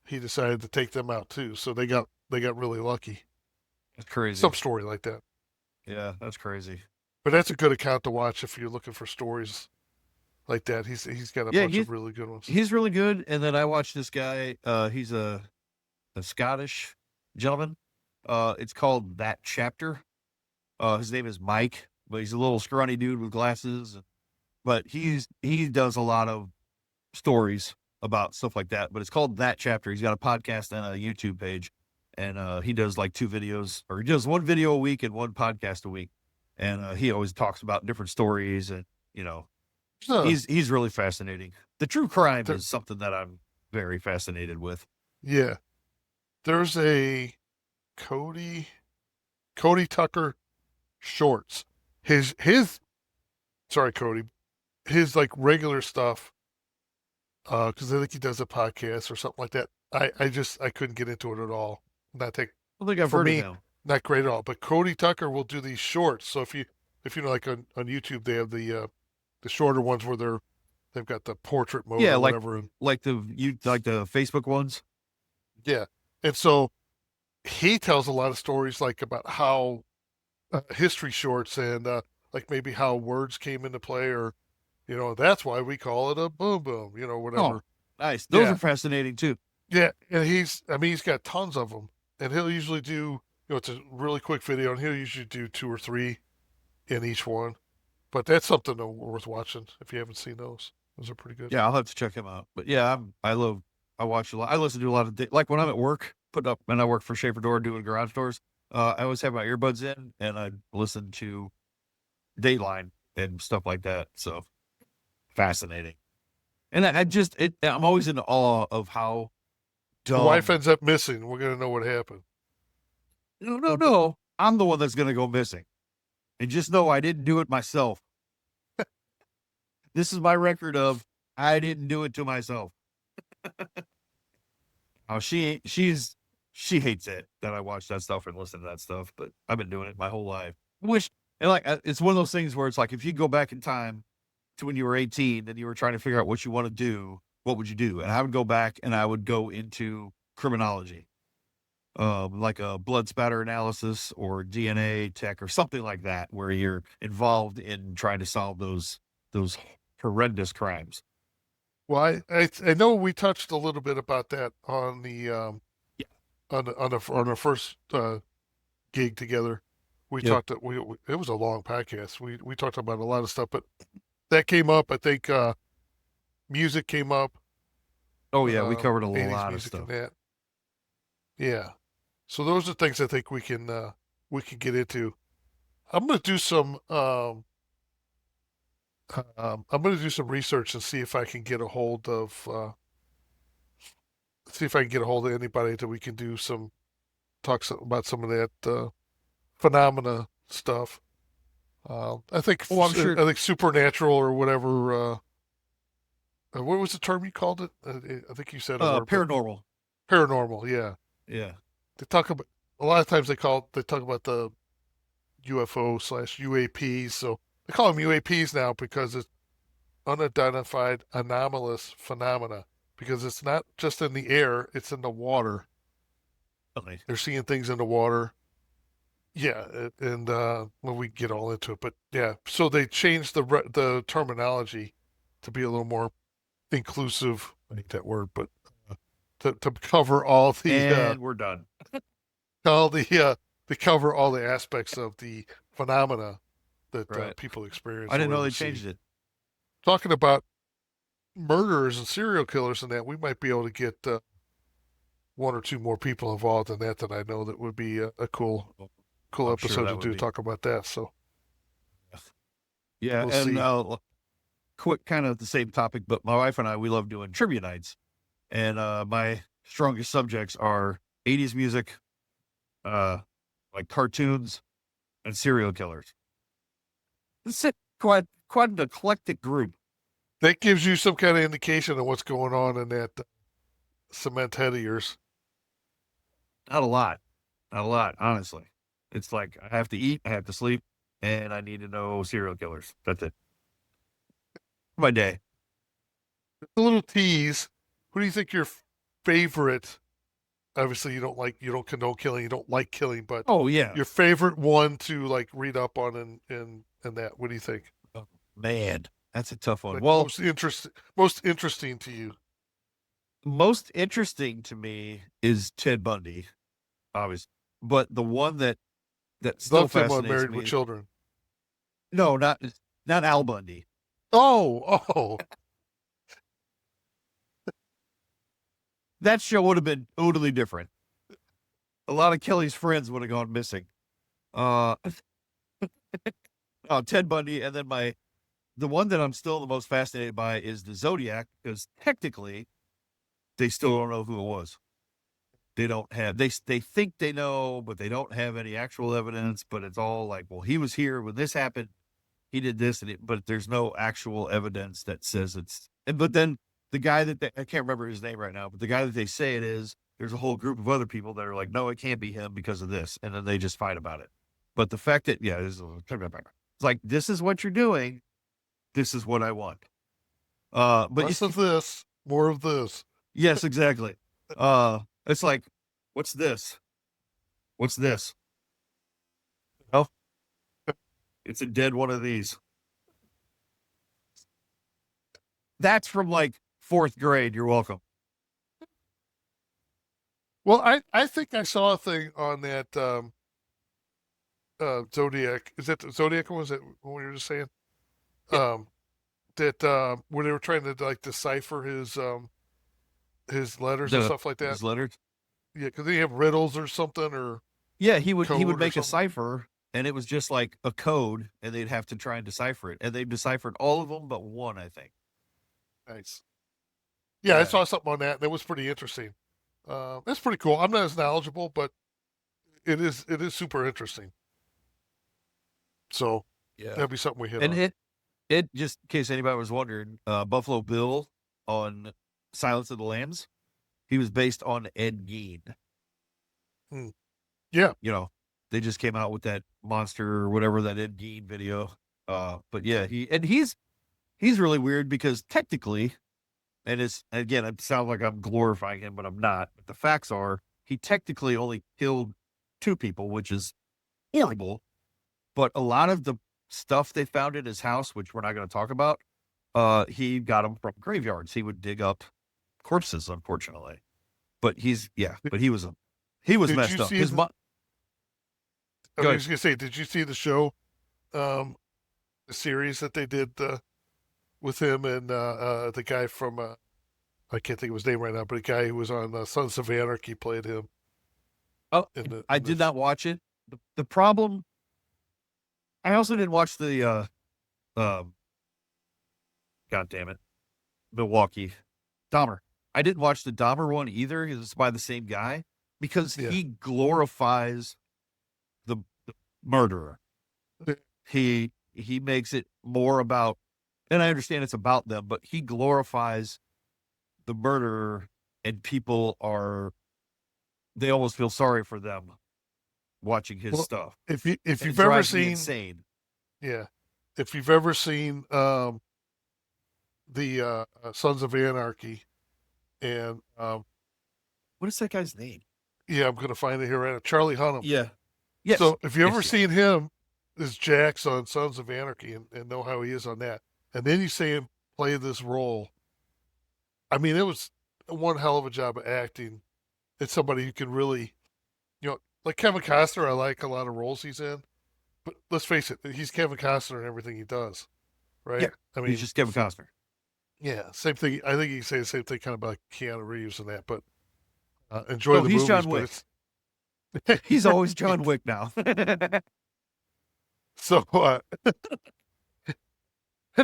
he decided to take them out too. So they got really lucky. That's crazy. Some story like that. Yeah, that's crazy. But that's a good account to watch if you're looking for stories like that. He's got a bunch of really good ones. He's really good. And then I watched this guy. He's a Scottish gentleman. It's called That Chapter. His name is Mike, but he's a little scrawny dude with glasses. But he does a lot of stories about stuff like that. But it's called That Chapter. He's got a podcast and a YouTube page, and he does like 2 videos, or he does 1 video a week and 1 podcast a week. And he always talks about different stories, and he's really fascinating. The true crime is something that I'm very fascinated with. Yeah, there's a Cody Tucker shorts. His sorry, Cody. His like regular stuff, because I think he does a podcast or something like that. I couldn't get into it at all. I think I've heard of him. Not great at all. But Cody Tucker will do these shorts. So if you know, like on YouTube, they have the shorter ones where they've got the portrait mode or whatever. Like the Facebook ones. Yeah, and so he tells a lot of stories like about how history shorts and like maybe how words came into play, or that's why we call it a boom boom, whatever. Oh, nice. Those are fascinating too. Yeah, and he's got tons of them, and he'll usually do, it's a really quick video, and he'll usually do 2 or 3 in each one. But that's something worth watching if you haven't seen those. Those are pretty good. Yeah, I'll have to check him out. But yeah, I watch a lot. I listen to a lot of, like when I'm at work, and I work for Schaefer Door doing garage doors. I always have my earbuds in, and I listen to Dateline and stuff like that. So fascinating. And I'm always in awe of how dumb. The wife ends up missing. We're going to know what happened. No. I'm the one that's going to go missing. And just know I didn't do it myself. This is my record of I didn't do it to myself. Oh, she hates it that I watch that stuff and listen to that stuff, but I've been doing it my whole life. It's one of those things where it's like, if you go back in time to when you were 18 and you were trying to figure out what you want to do, what would you do? And I would go back and I would go into criminology, like a blood spatter analysis or DNA tech or something like that, where you're involved in trying to solve those horrendous crimes. Well, I know we touched a little bit about that on the on our first gig together. We talked. It was a long podcast. We talked about a lot of stuff, but that came up. I think music came up. Oh yeah, we covered a lot of stuff. That. Yeah, so those are things I think we can get into. I'm gonna do some. I'm going to do some research and see if I can get a hold of anybody that we can do some talks about some of that phenomena stuff. I think I'm sure. I think supernatural or whatever. What was the term you called it? I think you said paranormal. Paranormal, yeah. Yeah. They talk about a lot of times they talk about the UFO/UAPs. So they call them UAPs now because it's unidentified anomalous phenomena, because it's not just in the air, it's in the water. Okay. They're seeing things in the water. Yeah, and when we get all into it, but yeah, so they changed the terminology to be a little more inclusive. I hate that word, but to cover all the and we're done. To cover all the aspects of the phenomena that people experience. I didn't know they changed it. Talking about murderers and serial killers and that, we might be able to get 1 or 2 more people involved in that I know that would be a cool episode to talk about that. So Yeah, We'll and see. quick, kind of the same topic, but my wife and I, we love doing trivia nights, and my strongest subjects are 80s music, like cartoons, and serial killers. It's quite an eclectic group. That gives you some kind of indication of what's going on in that cement head of yours. Not a lot, honestly. It's like I have to eat, I have to sleep, and I need to know serial killers. That's it. My day. A little tease. Who do you think your favorite? Obviously, you don't condone killing, you don't like killing, but Oh yeah, your favorite one to like read up on and that. What do you think? oh, man, that's a tough one. Like Well, most interesting to you? most interesting to me is Ted Bundy, obviously, but the one that still Loved him on fascinates Married with me. Children. No, not Al Bundy. Oh, That show would have been totally different. A lot of Kelly's friends would have gone missing. Uh, oh, Ted Bundy, and then the one that I'm still the most fascinated by is the Zodiac, because technically they still don't know who it was. They don't have they think they know, but they don't have any actual evidence. But it's all like, well, he was here when this happened. He did this, but there's no actual evidence that says it's. But then the guy I can't remember his name right now, but the guy that they say it is, there's a whole group of other people that are like, no, it can't be him because of this, and then they just fight about it. But the fact that it's like, this is what you're doing, this is what I want. But less of this, more of this. yes, exactly. It's like, what's this? What's this? Oh, it's a dead one of these. That's from like 4th grade. You're welcome. Well, I think I saw a thing on that Zodiac. Is that the Zodiac one? Was that what you were just saying? Yep. That where they were trying to like decipher his letters and stuff like that. His letters. Yeah, because they have riddles or something or Yeah, he would code or make a something. cipher, and it was just like a code, and they'd have to try and decipher it, and they deciphered all of them but one, I think. Nice. Yeah, I Yeah, saw something on that. That was pretty interesting. That's pretty cool. I'm not as knowledgeable, but it is super interesting. So yeah. that'd be something we hit And on. it just in case anybody was wondering, Buffalo Bill on Silence of the Lambs, he was based on Ed Gein. Yeah. You know, they just came out with that monster or whatever, that Ed Gein video. But yeah, he's really weird because technically, and it's, again, it sounds like I'm glorifying him, but I'm not. But the facts are, he technically only killed 2 people, which is horrible. But a lot of the stuff they found in his house, which we're not going to talk about, he got them from graveyards. He would dig up corpses, unfortunately. But he was Did messed you up. see His mom. I Go was ahead. just gonna say, did you see the show, the series that they did with him and the guy from I can't think of his name right now, but the guy who was on Sons of Anarchy played him Oh, in I did not watch it. The problem. I also didn't watch the um. God damn it, Milwaukee Dahmer. I didn't watch the Dahmer one either. It's by the same guy because Yeah. he glorifies the murderer. He makes it more about, and I understand it's about them, but he glorifies the murderer, and they almost feel sorry for them watching his Well, stuff. if And you've it ever drives me seen, insane. yeah, if you've ever seen the Sons of Anarchy, and What is that guy's name? yeah, I'm gonna find it here right now. Charlie Hunnam. Yeah. Yes. So if you ever Yes. seen him as Jax on Sons of Anarchy and know how he is on that, and then you see him play this role, I mean, it was one hell of a job of acting. It's somebody who can really, like Kevin Costner. I like a lot of roles he's in, but let's face it, he's Kevin Costner in everything he does, right? Yeah. I He's mean, just Kevin Costner. yeah, same thing. I think you can say the same thing kind of about Keanu Reeves and that, but enjoy Oh, the he's movies. John But Wick. it's He's always John Wick now. so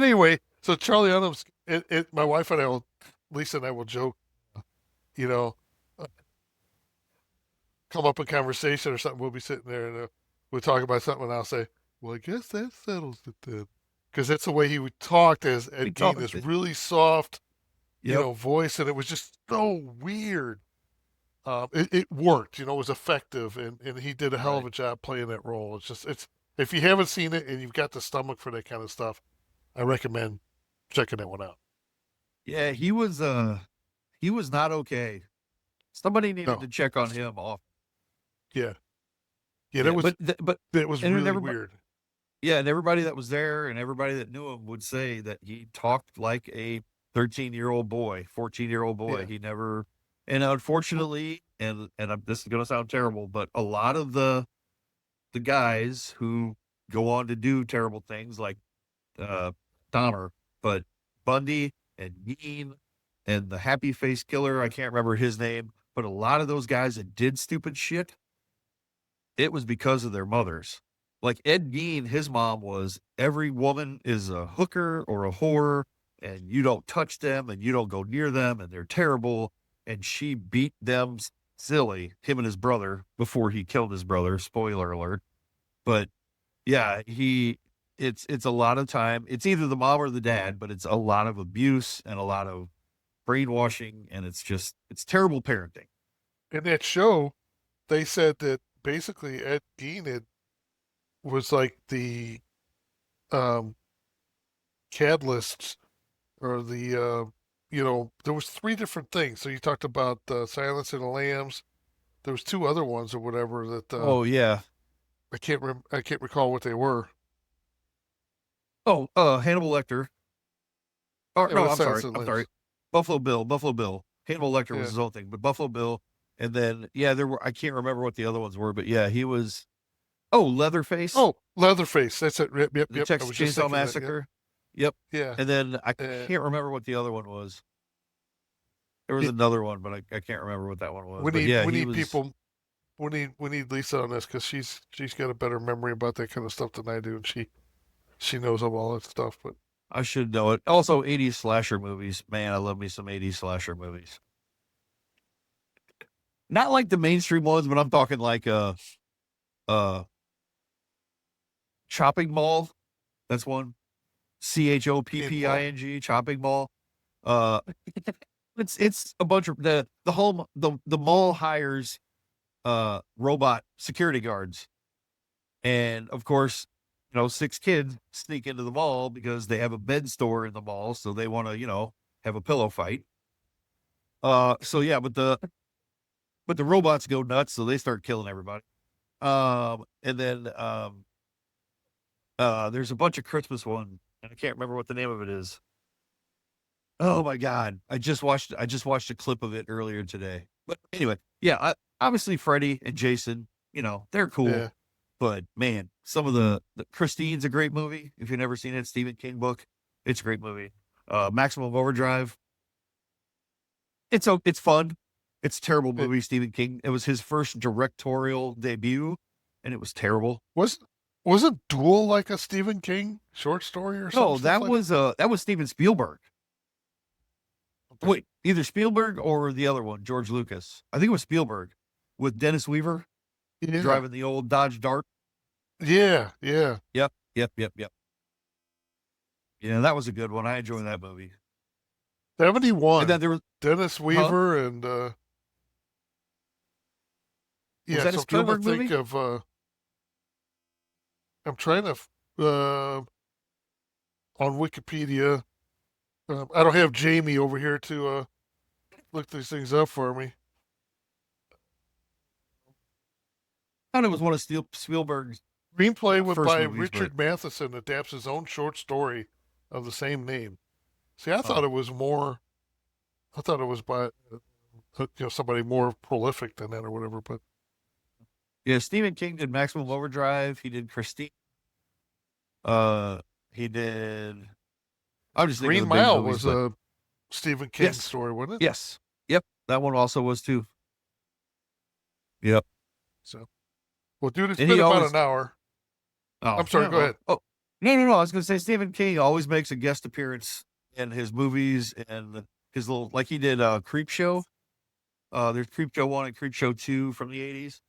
Anyway, so Charlie Hunnam's, my wife and Lisa and I will joke, you know, come up in conversation or something. We'll be sitting there and we'll talk about something, and I'll say, "Well, I guess that settles it then," because that's the way he would talk as Ed Gein, this really soft, voice, and it was just so weird. It worked, it was effective, and he did a hell of a job playing that role. It's if you haven't seen it and you've got the stomach for that kind of stuff, I recommend checking that one out. Yeah, he was not okay. Somebody needed to check on him off. Yeah. Yeah, that was but that was really weird. Yeah, and everybody that was there and everybody that knew him would say that he talked like a 13-year-old boy, 14-year-old boy. Yeah. He never, and unfortunately, and this is going to sound terrible, but a lot of the guys who go on to do terrible things like Dahmer, but Bundy and Gein and the Happy Face Killer, I can't remember his name, but a lot of those guys that did stupid shit, it was because of their mothers. Like Ed Gein, his mom was, every woman is a hooker or a whore, and you don't touch them and you don't go near them, and they're terrible. And she beat them silly, him and his brother, before he killed his brother. Spoiler alert. But yeah, it's a lot of time. It's either the mom or the dad, but it's a lot of abuse and a lot of brainwashing, and it's terrible parenting. In that show, they said that basically Ed Gein was like the catalyst, or the there was 3 different things. So you talked about Silence of the Lambs. There was 2 other ones or whatever that. Oh yeah, I can't recall what they were. Oh, Hannibal Lecter. Oh no, I'm sorry. Buffalo Bill. Hannibal Lecter was his own thing, but Buffalo Bill, and then there were, I can't remember what the other ones were, but yeah, he was. Oh, Leatherface. Oh, Leatherface. That's it. Yep. The Texas Chainsaw Massacre. Yep. Yeah. And then I can't remember what the other one was. There was another one, but I can't remember what that one was. We need people. We need Lisa on this, because she's got a better memory about that kind of stuff than I do, and she knows of all that stuff. But I should know it. Also, 80s slasher movies. Man, I love me some 80s slasher movies. Not like the mainstream ones, but I'm talking like Chopping Mall. That's one. Chopping, Chopping Mall. It's a bunch of the mall hires robot security guards, and of course, 6 kids sneak into the mall because they have a bed store in the mall, so they want to have a pillow fight. So yeah, but the robots go nuts, so they start killing everybody. And then there's a bunch of Christmas ones, and I can't remember what the name of it is. Oh my God. I just watched a clip of it earlier today. But anyway, yeah, obviously Freddy and Jason, they're cool. Yeah. But man, some of the Christine's a great movie. If you've never seen it, Stephen King book, it's a great movie. Maximum Overdrive. It's fun. It's a terrible movie, Stephen King. It was his first directorial debut, and it was terrible. Wasn't Duel like a Stephen King short story or something? No, that was Steven Spielberg. Okay. Wait, either Spielberg or the other one, George Lucas. I think it was Spielberg with Dennis Weaver driving the old Dodge Dart. Yeah. Yep. Yeah, that was a good one. I enjoyed that movie. 71. And then there was Dennis Weaver and was that a Spielberg movie? I'm trying to on Wikipedia. I don't have Jamie over here to look these things up for me. I thought it was one of Spielberg's. Screenplay by movies, Richard Matheson adapts his own short story of the same name. See, I thought it was more. I thought it was by somebody more prolific than that or whatever. But yeah, Stephen King did Maximum Overdrive. He did Christine. He did. I'm just Green Mile was a Stephen King story, wasn't it? Yes. Yep. That one also was too. Yep. So, well, dude, it's been about an hour. Oh, I'm sorry. Go ahead. Oh, No. I was going to say Stephen King always makes a guest appearance in his movies and his little, like he did Creep Show. There's Creep Show 1 and Creep Show 2 from the 80s.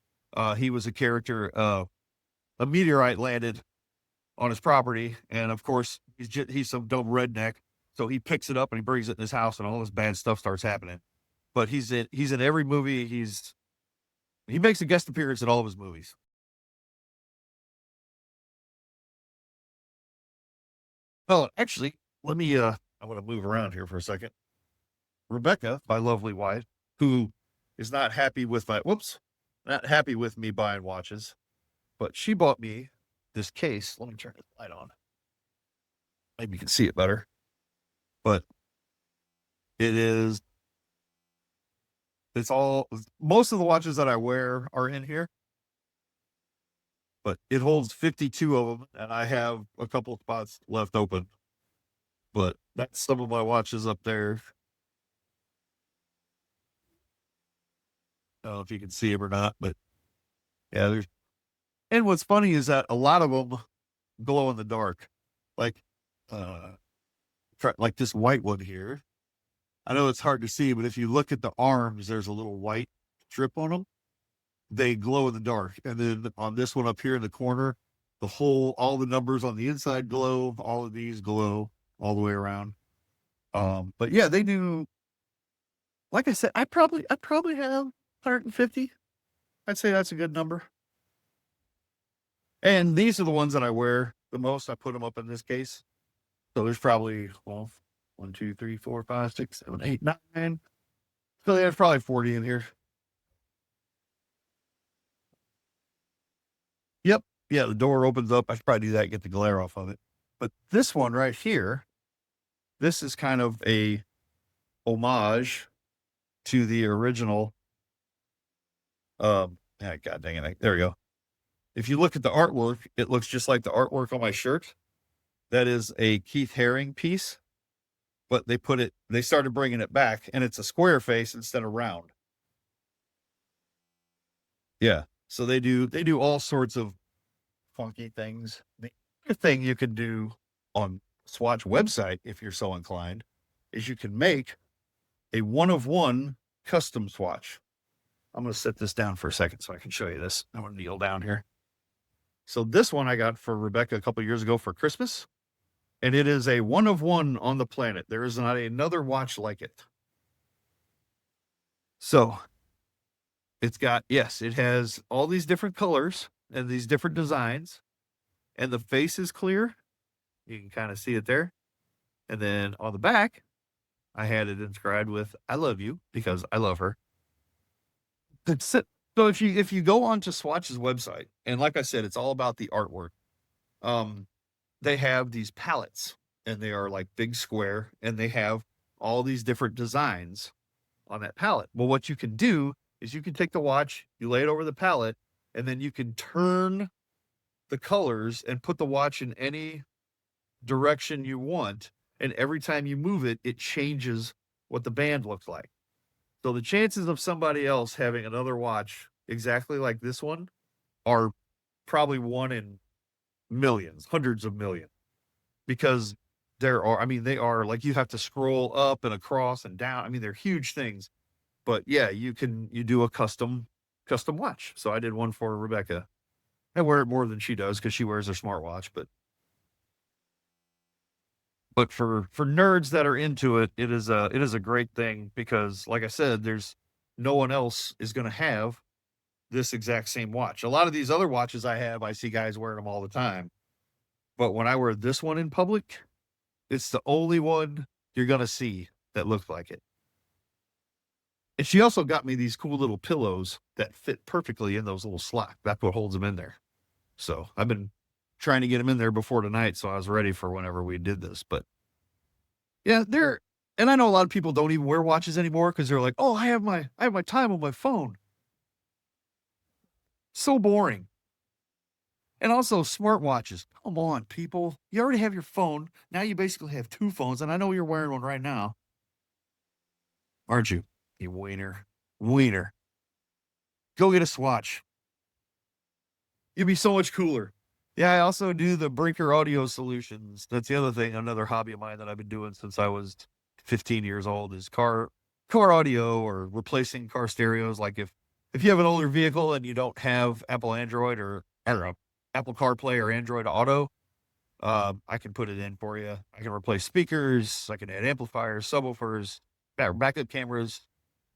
He was a character. A meteorite landed on his property, and of course, he's some dumb redneck. So he picks it up and he brings it in his house, and all this bad stuff starts happening. But he's in every movie. He makes a guest appearance in all of his movies. Well, actually, let me I'm gonna move around here for a second. Rebecca, my lovely wife, who is not happy with me buying watches, but she bought me this case. Let me turn the light on. Maybe you can see it better. But it's most of the watches that I wear are in here, but it holds 52 of them, and I have a couple of spots left open. But that's some of my watches up there. I don't know if you can see them or not, but yeah, and what's funny is that a lot of them glow in the dark, like this white one here. I know it's hard to see, but if you look at the arms, there's a little white strip on them. They glow in the dark. And then on this one up here in the corner, all the numbers on the inside glow. All of these glow all the way around. But yeah, they do. Like I said, I probably have 150. I'd say that's a good number. And these are the ones that I wear the most. I put them up in this case. So there's probably, 1, 2, 3, 4, 5, 6, 7, 8, 9. So there's probably 40 in here. Yep. Yeah, the door opens up. I should probably do that, get the glare off of it. But this one right here, this is kind of a homage to the original. God dang it. There we go. If you look at the artwork, it looks just like the artwork on my shirt. That is a Keith Haring piece, but they started bringing it back, and it's a square face instead of round. Yeah. So they do all sorts of funky things. The other thing you can do on Swatch website, if you're so inclined, is you can make a 1-of-1 custom swatch. I'm going to set this down for a second so I can show you this. I'm going to kneel down here. So this one I got for Rebecca a couple years ago for Christmas, and it is a 1-of-1 on the planet. There is not another watch like it. So it has all these different colors and these different designs, and the face is clear. You can kind of see it there. And then on the back, I had it inscribed with "I love you" because I love her. That's it. So if you go onto Swatch's website, and like I said, it's all about the artwork. They have these palettes, and they are like big square, and they have all these different designs on that palette. Well, what you can do is you can take the watch, you lay it over the palette, and then you can turn the colors and put the watch in any direction you want. And every time you move it, it changes what the band looks like. So the chances of somebody else having another watch exactly like this one are probably 1 in millions, hundreds of millions, because they are like, you have to scroll up and across and down. I mean, they're huge things, but yeah, you do a custom watch. So I did one for Rebecca. I wear it more than she does because she wears her smartwatch, but for nerds that are into it, it is a great thing because, like I said, there's no one else is going to have this exact same watch. A lot of these other watches I see guys wearing them all the time. But when I wear this one in public, it's the only one you're going to see that looks like it. And she also got me these cool little pillows that fit perfectly in those little slots. That's what holds them in there. So I've been trying to get them in there before tonight, so I was ready for whenever we did this. But yeah, and I know a lot of people don't even wear watches anymore because they're like, "Oh, I have my time on my phone." So boring. And also smartwatches. Come on, people. You already have your phone. Now you basically have 2 phones, and I know you're wearing one right now. Aren't you? You wiener. Go get a Swatch. You'll be so much cooler. Yeah, I also do the Brinker audio solutions. That's the other thing, another hobby of mine that I've been doing since I was 15 years old is car audio or replacing car stereos. Like if you have an older vehicle and you don't have Apple Android or I don't know, Apple CarPlay or Android Auto, I can put it in for you. I can replace speakers, I can add amplifiers, subwoofers, backup cameras,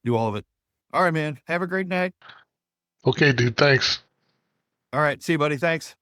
do all of it. All right, man. Have a great night. Okay, dude. Thanks. All right, see you, buddy. Thanks.